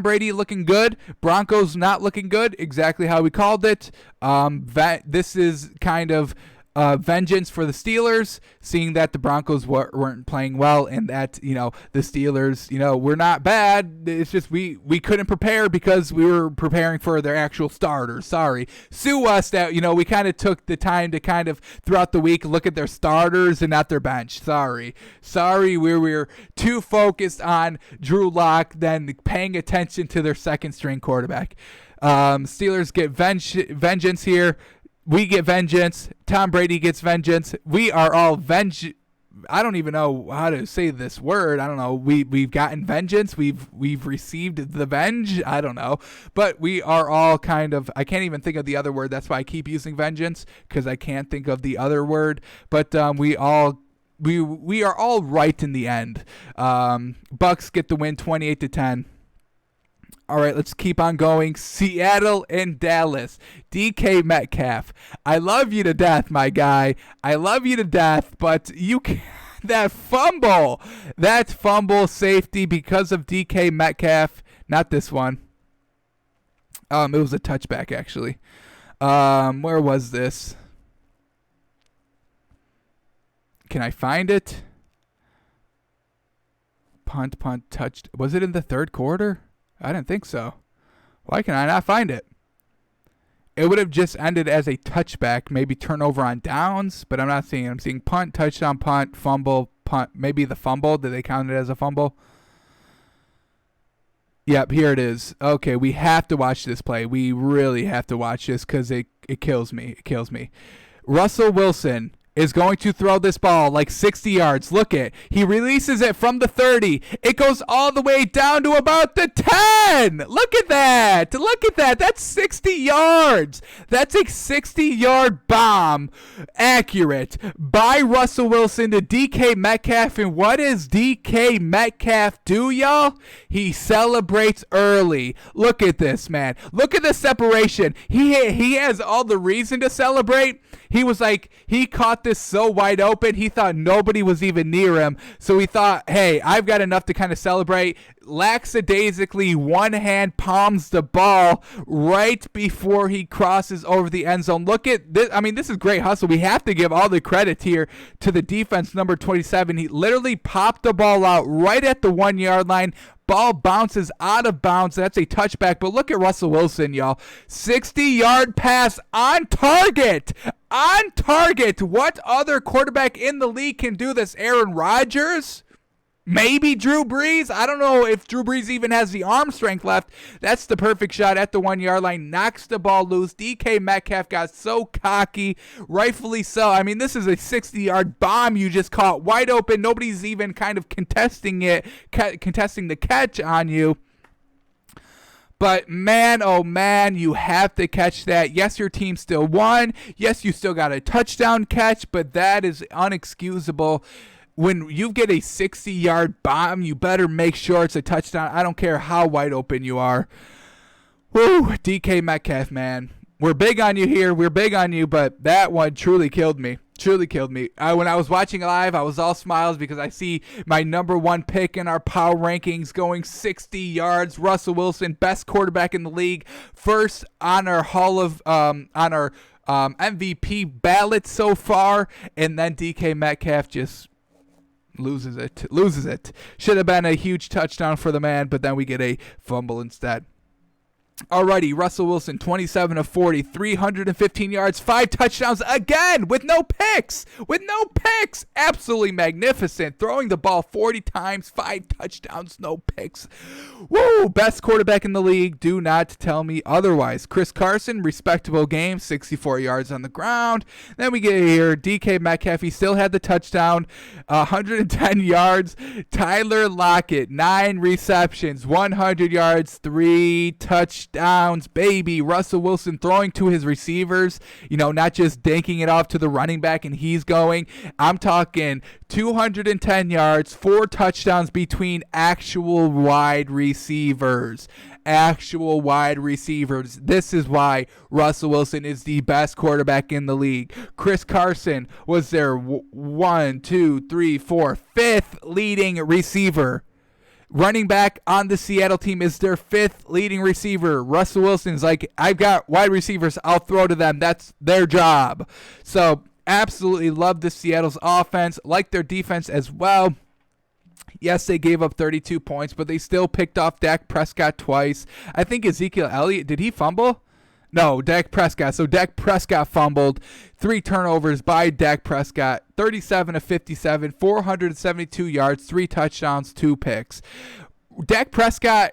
Brady looking good. Broncos not looking good. Exactly how we called it. This is kind of vengeance for the Steelers, seeing that the Broncos weren't playing well, and that the Steelers were not bad. It's just we couldn't prepare because we were preparing for their actual starters. Sorry, sue us that we kind of took the time to kind of throughout the week look at their starters and not their bench. Sorry, we were too focused on Drew Lock than paying attention to their second string quarterback. Steelers get vengeance here. We get vengeance. Tom Brady gets vengeance. We are all I don't even know how to say this word. I don't know. We've gotten vengeance. We've received the venge. I don't know. But we are all kind of, I can't even think of the other word. That's why I keep using vengeance, because I can't think of the other word. But we are all right in the end. Bucks get the win 28-10. All right, let's keep on going. Seattle and Dallas. DK Metcalf. I love you to death, my guy. I love you to death, but you can't. That fumble safety because of DK Metcalf. Not this one. It was a touchback, actually. Where was this? Can I find it? Punt, touched. Was it in the third quarter? I didn't think so. Why can I not find it? It would have just ended as a touchback, maybe turnover on downs, but I'm not seeing it. I'm seeing punt, touchdown, punt, fumble, punt. Maybe the fumble. Did they count it as a fumble? Yep, here it is. Okay, we have to watch this play. We really have to watch this because it kills me. It kills me. Russell Wilson is going to throw this ball like 60 yards. Look it. He releases it from the 30. It goes all the way down to about the 10. Look at that. Look at that. That's 60 yards. That's a 60-yard bomb. Accurate by Russell Wilson to DK Metcalf. And what does DK Metcalf do, y'all? He celebrates early. Look at this, man. Look at the separation. He has all the reason to celebrate. He was like, he caught just so wide open, he thought nobody was even near him. So he thought, hey, I've got enough to kind of celebrate. Lackadaisically, one hand palms the ball right before he crosses over the end zone. Look at this. I mean, this is great hustle. We have to give all the credit here to the defense, number 27. He literally popped the ball out right at the 1 yard line. Ball bounces out of bounds. That's a touchback. But look at Russell Wilson, y'all. 60-yard pass on target. On target. What other quarterback in the league can do this? Aaron Rodgers? Maybe Drew Brees. I don't know if Drew Brees even has the arm strength left. That's the perfect shot at the 1 yard line. Knocks the ball loose. DK Metcalf got so cocky. Rightfully so. I mean, this is a 60-yard bomb you just caught wide open. Nobody's even kind of contesting the catch on you. But man, oh man, you have to catch that. Yes, your team still won. Yes, you still got a touchdown catch, but that is unexcusable. When you get a 60-yard bomb, you better make sure it's a touchdown. I don't care how wide open you are. Woo, DK Metcalf, man. We're big on you here. We're big on you, but that one truly killed me. Truly killed me. When I was watching live, I was all smiles because I see my number one pick in our power rankings going 60 yards. Russell Wilson, best quarterback in the league, first on our MVP ballot so far, and then DK Metcalf just loses it. Should have been a huge touchdown for the man, but then we get a fumble instead. Alrighty, Russell Wilson, 27 of 40, 315 yards, 5 touchdowns again with no picks. Absolutely magnificent. Throwing the ball 40 times, 5 touchdowns, no picks. Woo, best quarterback in the league. Do not tell me otherwise. Chris Carson, respectable game, 64 yards on the ground. Then we get here, DK Metcalf, he still had the touchdown, 110 yards. Tyler Lockett, 9 receptions, 100 yards, 3 touchdowns, baby. Russell Wilson throwing to his receivers, not just dinking it off to the running back and he's going. I'm talking 210 yards, 4 touchdowns between actual wide receivers. This is why Russell Wilson is the best quarterback in the league. Chris Carson was their 5th leading receiver. Running back on the Seattle team is their 5th leading receiver. Russell Wilson's like, I've got wide receivers, I'll throw to them. That's their job. So absolutely love the Seattle's offense, like their defense as well. Yes, they gave up 32 points, but they still picked off Dak Prescott twice. I think Ezekiel Elliott, did he fumble? No, Dak Prescott. So Dak Prescott fumbled. 3 turnovers by Dak Prescott. 37 of 57, 472 yards, 3 touchdowns, 2 picks. Dak Prescott,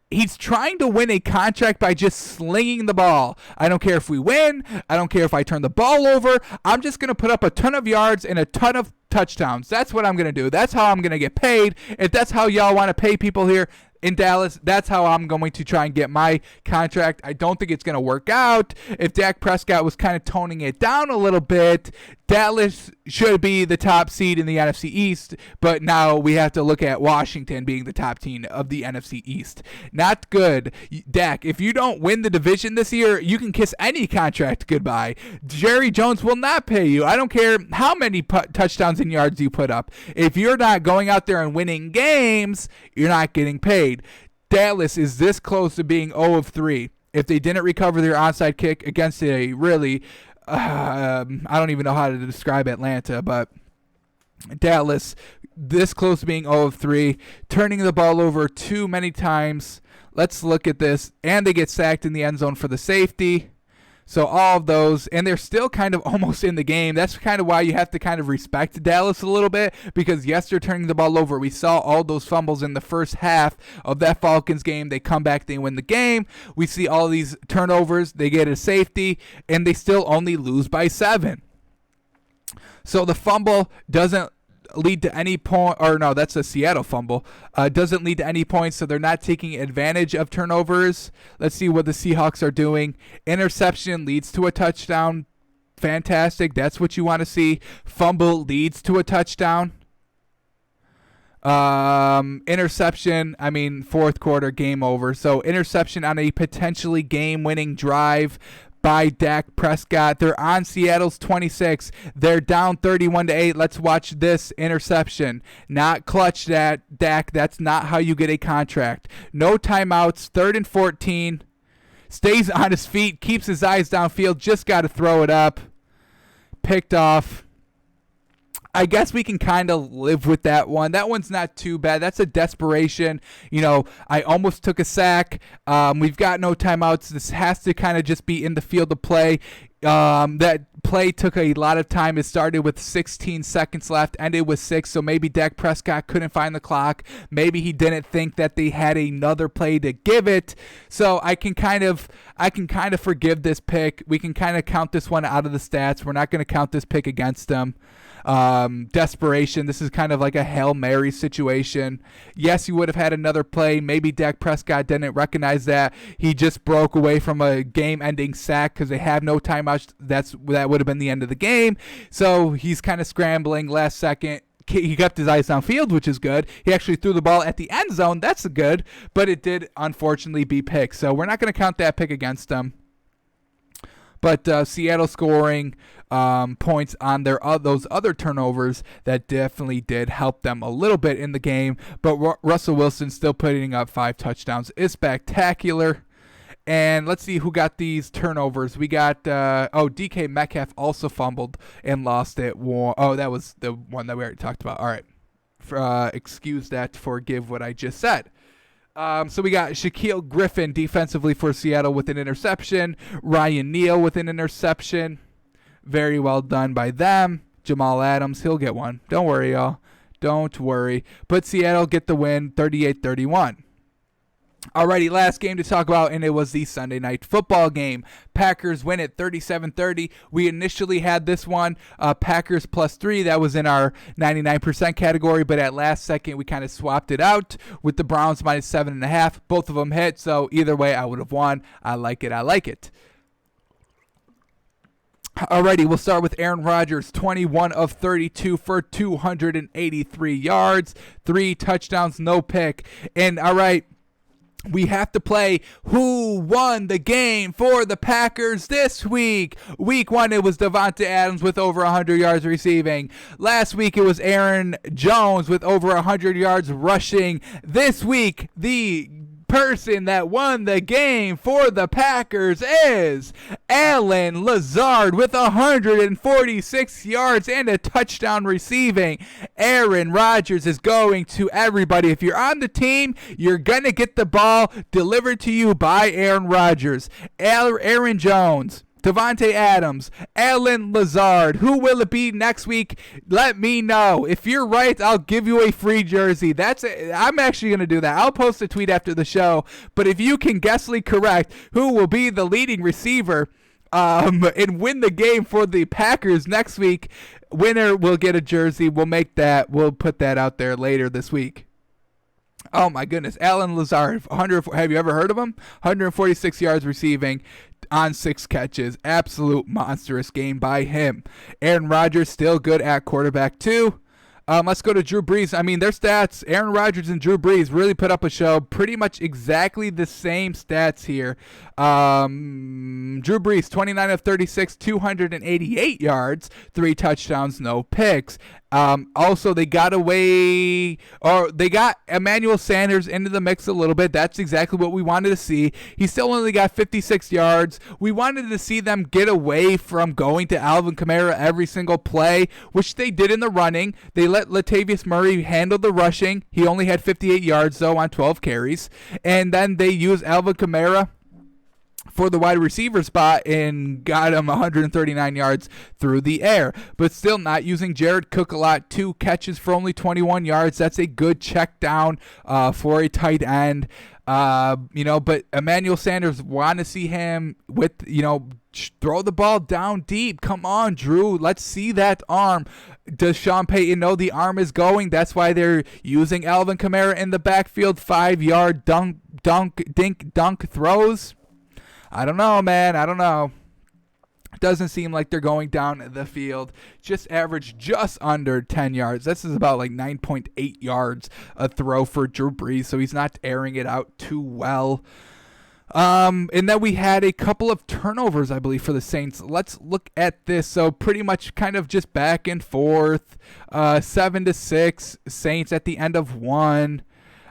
he's trying to win a contract by just slinging the ball. I don't care if we win. I don't care if I turn the ball over. I'm just going to put up a ton of yards and a ton of touchdowns. That's what I'm going to do. That's how I'm going to get paid. If that's how y'all want to pay people here in Dallas, that's how I'm going to try and get my contract. I don't think it's going to work out. If Dak Prescott was kind of toning it down a little bit, Dallas should be the top seed in the NFC East, but now we have to look at Washington being the top team of the NFC East. Not good. Dak, if you don't win the division this year, you can kiss any contract goodbye. Jerry Jones will not pay you. I don't care how many touchdowns and yards you put up. If you're not going out there and winning games, you're not getting paid. Dallas is this close to being 0 of 3. If they didn't recover their onside kick against a really I don't even know how to describe Atlanta, but Dallas this close to being 0 of 3, turning the ball over too many times. Let's look at this. And they get sacked in the end zone for the safety. So all of those, and they're still kind of almost in the game. That's kind of why you have to kind of respect Dallas a little bit, because yes, they're turning the ball over. We saw all those fumbles in the first half of that Falcons game. They come back, they win the game. We see all these turnovers. They get a safety, and they still only lose by 7. So the fumble doesn't lead to any point, or no, that's a Seattle fumble. Doesn't lead to any points, so they're not taking advantage of turnovers. Let's see what the Seahawks are doing. Interception leads to a touchdown. Fantastic. That's what you want to see. Fumble leads to a touchdown. Interception, fourth quarter, game over. So interception on a potentially game-winning drive. by Dak Prescott. They're on Seattle's 26. They're down 31-8. Let's watch this interception. Not clutch that, Dak. That's not how you get a contract. No timeouts. 3rd and 14. Stays on his feet. Keeps his eyes downfield. Just got to throw it up. Picked off. I guess we can kind of live with that one. That one's not too bad. That's a desperation. I almost took a sack. We've got no timeouts. This has to kind of just be in the field of play. That play took a lot of time. It started with 16 seconds left, ended with 6. So maybe Dak Prescott couldn't find the clock. Maybe he didn't think that they had another play to give it. So I can kind of forgive this pick. We can kind of count this one out of the stats. We're not going to count this pick against them. Desperation. This is kind of like a Hail Mary situation. Yes, you would have had another play. Maybe Dak Prescott didn't recognize that. He just broke away from a game-ending sack because they have no timeouts. That would have been the end of the game. So he's kind of scrambling last second. He kept his eyes downfield, which is good. He actually threw the ball at the end zone. That's good. But it did, unfortunately, be picked. So we're not going to count that pick against them. But Seattle scoring points on those other turnovers that definitely did help them a little bit in the game. But Russell Wilson still putting up 5 touchdowns is spectacular. And let's see who got these turnovers. We got, DK Metcalf also fumbled and lost it. Oh, that was the one that we already talked about. All right. Excuse that, forgive what I just said. So we got Shaquille Griffin defensively for Seattle with an interception. Ryan Neal with an interception. Very well done by them. Jamal Adams, he'll get one. Don't worry, y'all. Don't worry. But Seattle get the win, 38-31. Alrighty, last game to talk about, and it was the Sunday Night Football game. Packers win it 37-30. We initially had this one, Packers +3. That was in our 99% category, but at last second, we kind of swapped it out with the Browns -7.5. Both of them hit, so either way, I would have won. I like it. Alrighty, we'll start with Aaron Rodgers, 21 of 32 for 283 yards, 3 touchdowns, no pick. And all right, we have to play who won the game for the Packers this week. Week 1, it was Davante Adams with over 100 yards receiving. Last week, it was Aaron Jones with over 100 yards rushing. This week, the person that won the game for the Packers is Allen Lazard with 146 yards and a touchdown receiving. Aaron Rodgers is going to everybody. If you're on the team, you're going to get the ball delivered to you by Aaron Rodgers. Aaron Jones, Davante Adams, Allen Lazard. Who will it be next week? Let me know. If you're right, I'll give you a free jersey. I'm actually going to do that. I'll post a tweet after the show. But if you can guessly correct who will be the leading receiver and win the game for the Packers next week, winner will get a jersey. We'll put that out there later this week. Oh my goodness, Allen Lazard, have you ever heard of him? 146 yards receiving on 6 catches. Absolute monstrous game by him. Aaron Rodgers still good at quarterback too. Let's go to Drew Brees. I mean, their stats, Aaron Rodgers and Drew Brees really put up a show. Pretty much exactly the same stats here. Drew Brees, 29 of 36, 288 yards, 3 touchdowns, no picks. Also, they got Emmanuel Sanders into the mix a little bit. That's exactly what we wanted to see. He still only got 56 yards. We wanted to see them get away from going to Alvin Kamara every single play, which they did in the running. They let Latavius Murray handle the rushing. He only had 58 yards, though, on 12 carries. And then they used Alvin Kamara for the wide receiver spot and got him 139 yards through the air, but still not using Jared Cook a lot. 2 catches for only 21 yards. That's a good check down for a tight end. But Emmanuel Sanders, want to see him with, throw the ball down deep. Come on, Drew. Let's see that arm. Does Sean Payton know the arm is going? That's why they're using Alvin Kamara in the backfield. 5-yard dunk throws. I don't know, man. I don't know. Doesn't seem like they're going down the field. Just average just under 10 yards. This is about like 9.8 yards a throw for Drew Brees, so he's not airing it out too well. And then we had a couple of turnovers, I believe, for the Saints. Let's look at this. So pretty much kind of just back and forth. 7-6 Saints at the end of one.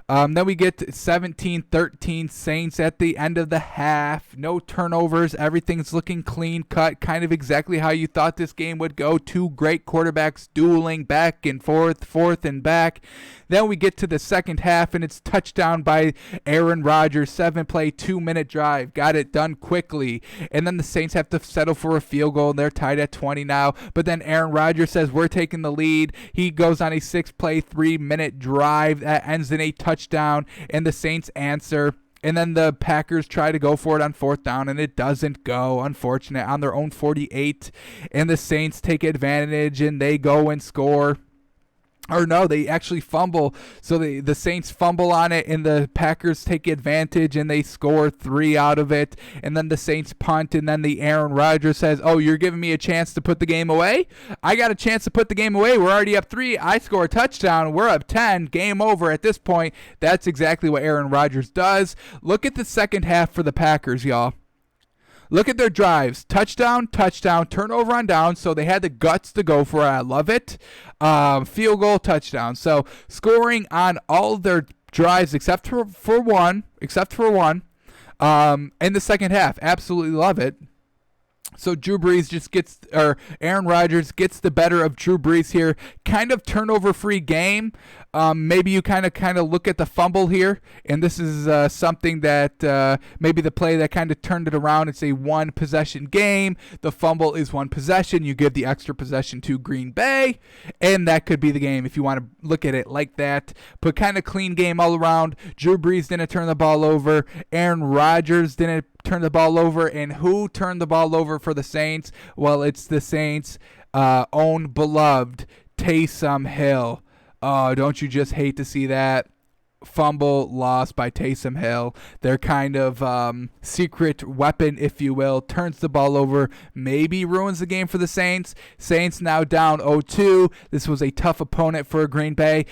Then we get 17-13 Saints at the end of the half. No turnovers. Everything's looking clean cut. Kind of exactly how you thought this game would go. Two great quarterbacks dueling back and forth and back. Then we get to the second half, and it's touchdown by Aaron Rodgers. 7-play, 2-minute drive. Got it done quickly. And then the Saints have to settle for a field goal, and they're tied at 20 now. But then Aaron Rodgers says, we're taking the lead. He goes on a 6-play, 3-minute drive that ends in a touchdown, and the Saints answer. And then the Packers try to go for it on fourth down, and it doesn't go. Unfortunate, on their own 48. And the Saints take advantage, and they go and score. Or no, they actually fumble. So the Saints fumble on it, and the Packers take advantage, and they score 3 out of it. And then the Saints punt, and then the Aaron Rodgers says, oh, you're giving me a chance to put the game away? I got a chance to put the game away. We're already up 3. I score a touchdown. We're up 10. Game over at this point. That's exactly what Aaron Rodgers does. Look at the second half for the Packers, y'all. Look at their drives. Touchdown, turnover on down. So they had the guts to go for it. I love it. Field goal, touchdown. So scoring on all of their drives except for one. In the second half. Absolutely love it. So Aaron Rodgers gets the better of Drew Brees here. Kind of turnover-free game. Maybe you kind of look at the fumble here, and this is something that maybe the play that kind of turned it around. It's a one-possession game. The fumble is one possession. You give the extra possession to Green Bay, and that could be the game if you want to look at it like that. But kind of clean game all around. Drew Brees didn't turn the ball over. Aaron Rodgers didn't turn the ball over. And who turned the ball over for the Saints? Well, it's the Saints' own beloved Taysom Hill. Oh, don't you just hate to see that? Fumble lost by Taysom Hill. Their kind of secret weapon, if you will, turns the ball over, maybe ruins the game for the Saints. Saints now down 0-2. This was a tough opponent for Green Bay.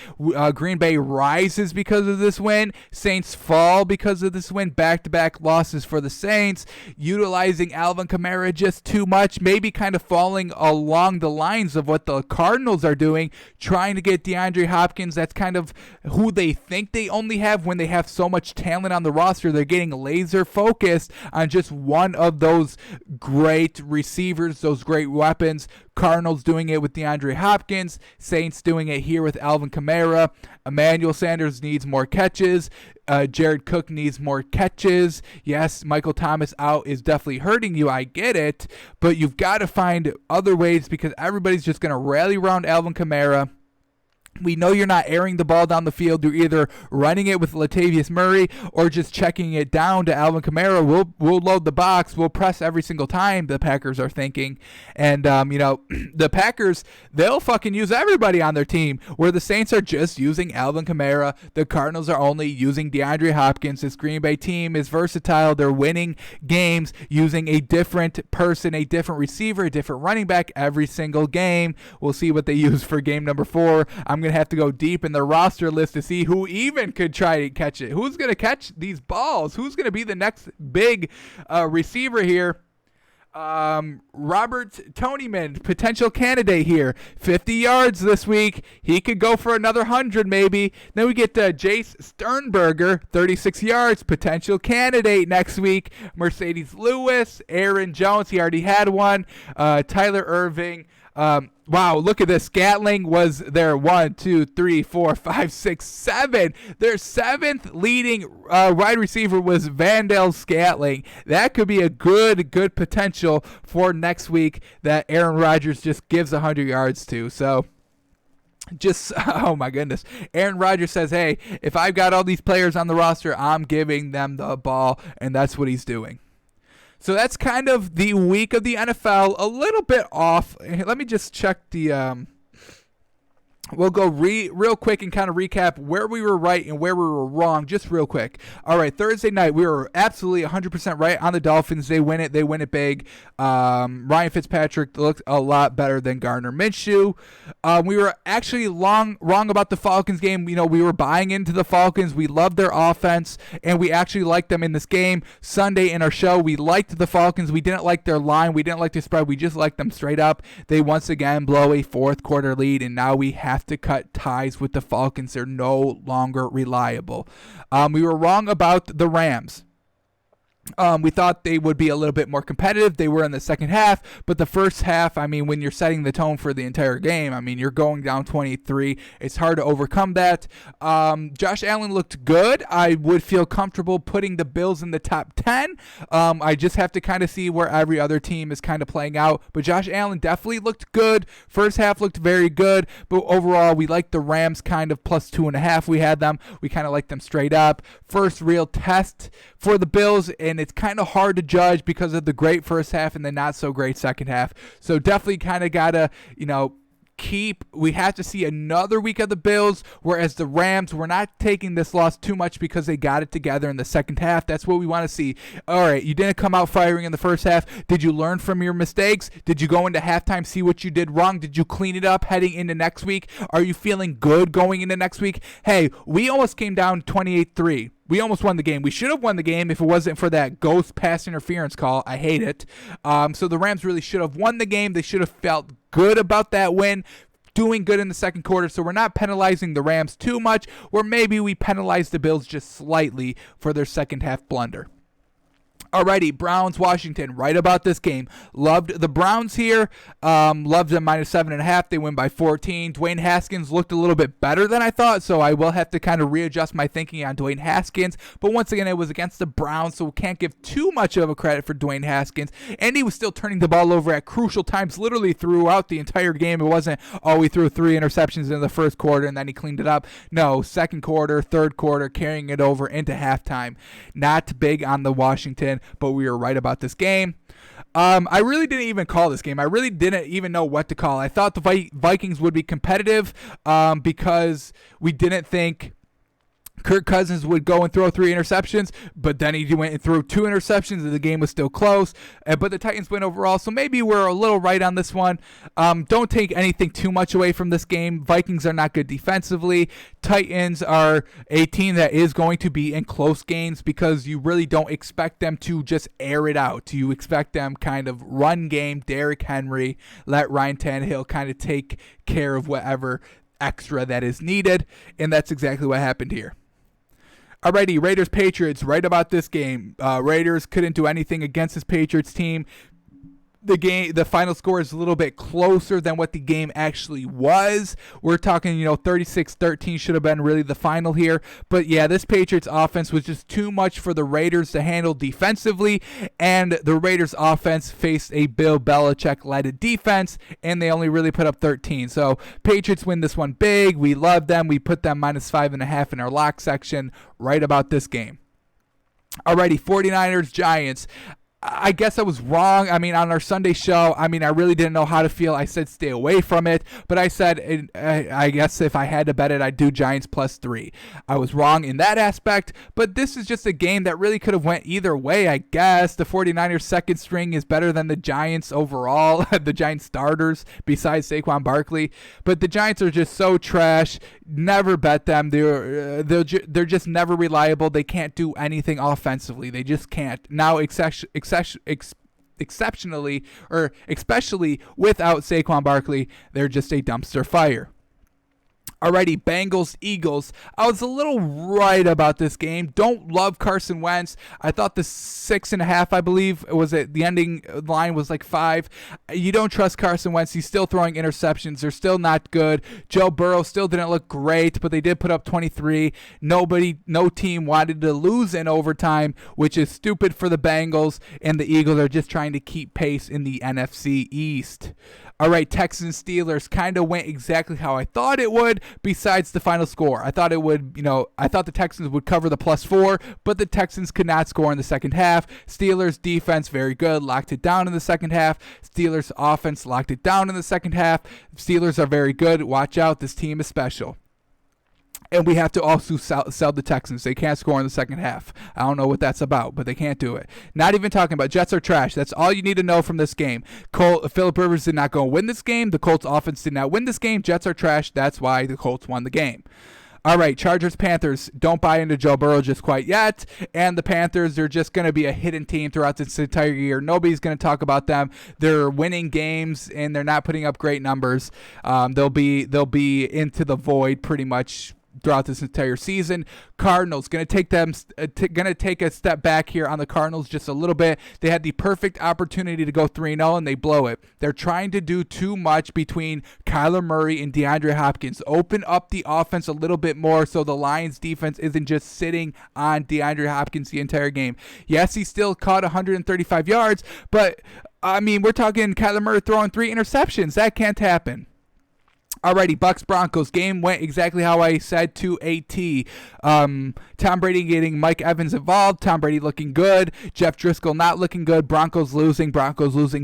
Green Bay rises because of this win. Saints fall because of this win. Back-to-back losses for the Saints. Utilizing Alvin Kamara just too much. Maybe kind of falling along the lines of what the Cardinals are doing, trying to get DeAndre Hopkins. That's kind of who they think they only have when they have so much talent on the roster. They're getting laser focused on just one of those great receivers, those great weapons. Cardinals doing it with DeAndre Hopkins. Saints doing it here with Alvin Kamara. Emmanuel Sanders needs more catches. Jared Cook needs more catches. Yes, Michael Thomas out is definitely hurting you. I get it. But you've got to find other ways because everybody's just going to rally around Alvin Kamara. We know you're not airing the ball down the field. You're either running it with Latavius Murray or just checking it down to Alvin Kamara. We'll load the box. We'll press every single time, the Packers are thinking. And, the Packers, they'll fucking use everybody on their team, where the Saints are just using Alvin Kamara. The Cardinals are only using DeAndre Hopkins. This Green Bay team is versatile. They're winning games using a different person, a different receiver, a different running back every single game. We'll see what they use for game number 4. I'm going to have to go deep in the roster list to see who even could try to catch it. Who's going to catch these balls? Who's going to be the next big receiver here? Robert Tonyman, potential candidate here. 50 yards this week. He could go for another 100 maybe. Then we get Jace Sternberger, 36 yards, potential candidate next week. Mercedes Lewis, Aaron Jones, he already had one. Tyler Irving. Wow, look at this. Scatling was their 1, 2, 3, 4, 5, 6, 7. Their 7th leading wide receiver was Vandale Scatling. That could be a good potential for next week that Aaron Rodgers just gives 100 yards to. So, oh my goodness. Aaron Rodgers says, hey, if I've got all these players on the roster, I'm giving them the ball, and that's what he's doing. So that's kind of the week of the NFL, a little bit off. Let me just check the We'll go real quick and kind of recap where we were right and where we were wrong, just real quick. All right, Thursday night, we were absolutely 100% right on the Dolphins. They win it. They win it big. Ryan Fitzpatrick looked a lot better than Gardner Minshew. We were actually wrong about the Falcons game. You know, we were buying into the Falcons. We loved their offense, and we actually liked them in this game. Sunday in our show, we liked the Falcons. We didn't like their line. We didn't like their spread. We just liked them straight up. They once again blow a fourth quarter lead, and now we have to cut ties with the Falcons. They're no longer reliable. We were wrong about the Rams. We thought they would be a little bit more competitive. They were in the second half, but the first half, I mean, when you're setting the tone for the entire game, I mean, you're going down 23. It's hard to overcome that. Josh Allen looked good. I would feel comfortable putting the Bills in the top 10. I just have to kind of see where every other team is kind of playing out, but Josh Allen definitely looked good. First half looked very good, but overall, we liked the Rams kind of plus 2.5. We had them. We kind of liked them straight up. First real test for the Bills, and it's kind of hard to judge because of the great first half and the not so great second half. So definitely kind of gotta, we have to see another week of the Bills, whereas the Rams, we're not taking this loss too much because they got it together in the second half. That's what we want to see. All right, you didn't come out firing in the first half. Did you learn from your mistakes? Did you go into halftime, see what you did wrong? Did you clean it up heading into next week? Are you feeling good going into next week? Hey, we almost came down 28-3. We almost won the game. We should have won the game if it wasn't for that ghost pass interference call. I hate it. So the Rams really should have won the game. They should have felt good about that win, doing good in the second quarter. So we're not penalizing the Rams too much, or maybe we penalize the Bills just slightly for their second half blunder. Alrighty, Browns-Washington, right about this game. Loved the Browns here. Loved them minus 7.5. They win by 14. Dwayne Haskins looked a little bit better than I thought, so I will have to kind of readjust my thinking on Dwayne Haskins. But once again, it was against the Browns, so we can't give too much of a credit for Dwayne Haskins. And he was still turning the ball over at crucial times, literally throughout the entire game. It wasn't, we threw 3 interceptions in the first quarter and then he cleaned it up. No, second quarter, third quarter, carrying it over into halftime. Not big on the Washington, but we were right about this game. I really didn't even call this game. I really didn't even know what to call. I thought the Vikings would be competitive because we didn't think Kirk Cousins would go and throw 3 interceptions, but then he went and threw 2 interceptions and the game was still close. But the Titans win overall, so maybe we're a little right on this one. Don't take anything too much away from this game. Vikings are not good defensively. Titans are a team that is going to be in close games because you really don't expect them to just air it out. You expect them kind of run game, Derrick Henry, let Ryan Tannehill kind of take care of whatever extra that is needed, and that's exactly what happened here. Alrighty, Raiders-Patriots, right about this game. Raiders couldn't do anything against this Patriots team. The final score is a little bit closer than what the game actually was. We're talking, 36-13 should have been really the final here. But yeah, this Patriots offense was just too much for the Raiders to handle defensively, and the Raiders offense faced a Bill Belichick-led defense, and they only really put up 13. So Patriots win this one big. We love them. We put them minus 5.5 in our lock section right about this game. Alrighty, 49ers, Giants. I guess I was wrong. I mean, on our Sunday show, I really didn't know how to feel. I said stay away from it, but I said, I guess if I had to bet it, I'd do Giants plus 3. I was wrong in that aspect, but this is just a game that really could have went either way, I guess. The 49ers second string is better than the Giants overall, the Giants starters, besides Saquon Barkley, but the Giants are just so trash. Never bet them. They're just never reliable. They can't do anything offensively. They just can't. Now, exceptionally, or especially without Saquon Barkley, they're just a dumpster fire. Alrighty, Bengals, Eagles. I was a little right about this game. Don't love Carson Wentz. I thought the 6.5, I believe, was it. The ending line was like 5. You don't trust Carson Wentz. He's still throwing interceptions. They're still not good. Joe Burrow still didn't look great, but they did put up 23. No team wanted to lose in overtime, which is stupid for the Bengals, and the Eagles are just trying to keep pace in the NFC East. All right, Texans Steelers kind of went exactly how I thought it would, besides the final score. I thought it would, I thought the Texans would cover the +4, but the Texans could not score in the second half. Steelers defense, very good, locked it down in the second half. Steelers offense locked it down in the second half. Steelers are very good. Watch out, this team is special. And we have to also sell the Texans. They can't score in the second half. I don't know what that's about, but they can't do it. Not even talking about Jets are trash. That's all you need to know from this game. Phillip Rivers did not go win this game. The Colts offense did not win this game. Jets are trash. That's why the Colts won the game. All right, Chargers, Panthers, don't buy into Joe Burrow just quite yet. And the Panthers, they're just going to be a hidden team throughout this entire year. Nobody's going to talk about them. They're winning games, and they're not putting up great numbers. They'll be into the void pretty much throughout this entire season. Cardinals going to take a step back here on the Cardinals just a little bit. They had the perfect opportunity to go 3-0 and they blow it. They're trying to do too much between Kyler Murray and DeAndre Hopkins. Open up the offense a little bit more so the Lions defense isn't just sitting on DeAndre Hopkins the entire game. Yes, he still caught 135 yards, but I mean, we're talking Kyler Murray throwing 3 interceptions. That can't happen. Alrighty, Bucks Broncos game went exactly how I said to a T. Tom Brady getting Mike Evans involved. Tom Brady looking good. Jeff Driscoll not looking good. Broncos losing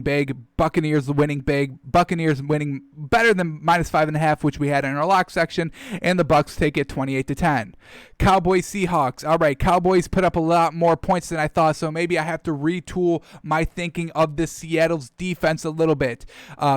big. Buccaneers winning big. Buccaneers winning better than -5.5, which we had in our lock section. And the Bucks take it 28-10. Cowboys Seahawks. All right, Cowboys put up a lot more points than I thought, so maybe I have to retool my thinking of the Seattle's defense a little bit.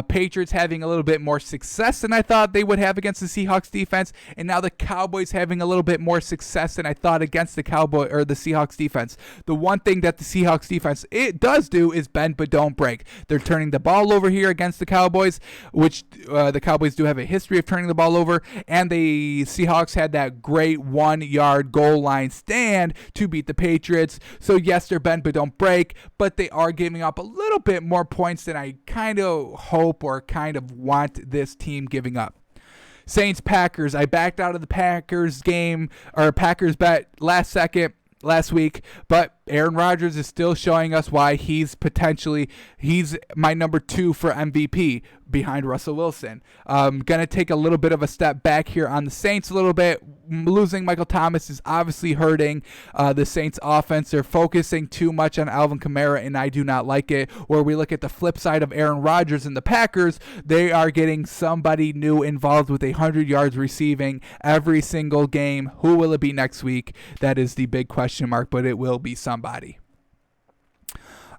Patriots having a little bit more success than I thought they would have against the Seahawks defense, and now the Cowboys having a little bit more success than I thought against the Seahawks defense. The one thing that the Seahawks defense it does do is bend but don't break. They're turning the ball over here against the Cowboys, which the Cowboys do have a history of turning the ball over, and the Seahawks had that great 1-yard goal line stand to beat the Patriots. So yes, they're bend but don't break, but they are giving up a little bit more points than I kind of hope or kind of want this team giving up. Saints Packers. I backed out of the Packers game or Packers bet last week, but Aaron Rodgers is still showing us why he's my number 2 for MVP behind Russell Wilson. Gonna take a little bit of a step back here on the Saints a little bit. Losing Michael Thomas is obviously hurting the Saints offense. They're focusing too much on Alvin Kamara, and I do not like it. Where we look at the flip side of Aaron Rodgers and the Packers, they are getting somebody new involved with 100 yards receiving every single game. Who will it be next week? That is the big question mark, but it will be somebody.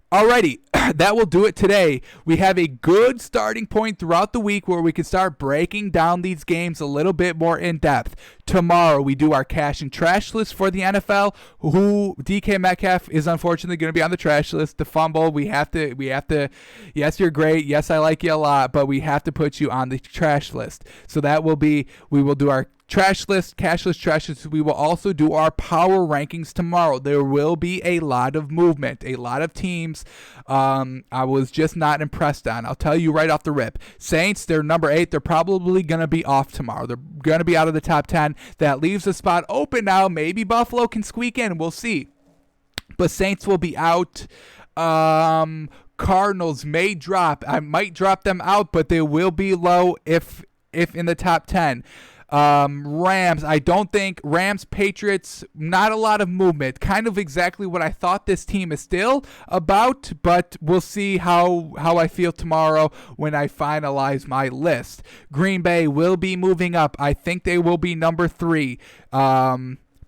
Alrighty, that will do it today. We have a good starting point throughout the week where we can start breaking down these games a little bit more in depth. Tomorrow we do our cash and trash list for the NFL. Who DK Metcalf is unfortunately going to be on the trash list. The fumble, we have to. Yes, you're great. Yes, I like you a lot, but we have to put you on the trash list. So we will do our trash list, cash list, trash list. We will also do our power rankings tomorrow. There will be a lot of movement, a lot of teams I was just not impressed on. I'll tell you right off the rip. Saints, they're number 8. They're probably going to be off tomorrow. They're going to be out of the top 10. That leaves a spot open now. Maybe Buffalo can squeak in. We'll see. But Saints will be out. Cardinals may drop. I might drop them out, but they will be low if in the top 10. Rams, I don't think. Rams, Patriots, not a lot of movement. Kind of exactly what I thought this team is still about, but we'll see how I feel tomorrow when I finalize my list. Green Bay will be moving up. I think they will be number 3.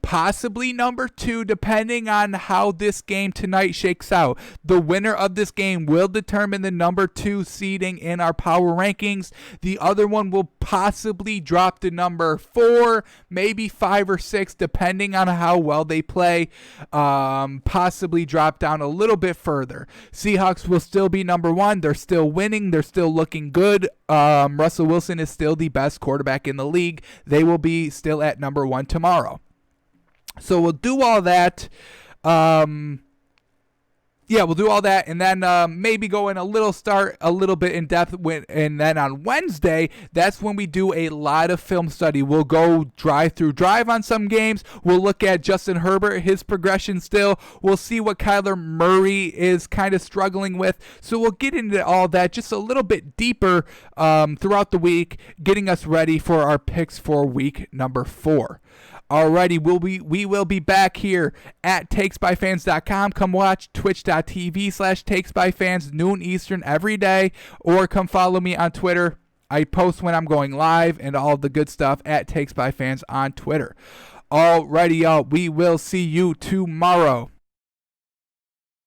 Possibly number 2, depending on how this game tonight shakes out. The winner of this game will determine the number 2 seeding in our power rankings. The other one will possibly drop to number 4, maybe 5 or 6, depending on how well they play. Possibly drop down a little bit further. Seahawks will still be number 1. They're still winning. They're still looking good. Russell Wilson is still the best quarterback in the league. They will be still at number 1 tomorrow. So we'll do all that. yeah, we'll do all that, and then maybe go in a little bit in depth. And then on Wednesday, that's when we do a lot of film study. We'll go drive on some games. We'll look at Justin Herbert, his progression still. We'll see what Kyler Murray is kind of struggling with. So we'll get into all that just a little bit deeper throughout the week, getting us ready for our picks for week number 4. Alrighty, we will be back here at takesbyfans.com. Come watch twitch.tv/takesbyfans, noon Eastern every day, or come follow me on Twitter. I post when I'm going live and all the good stuff at takesbyfans on Twitter. Alrighty, y'all, we will see you tomorrow.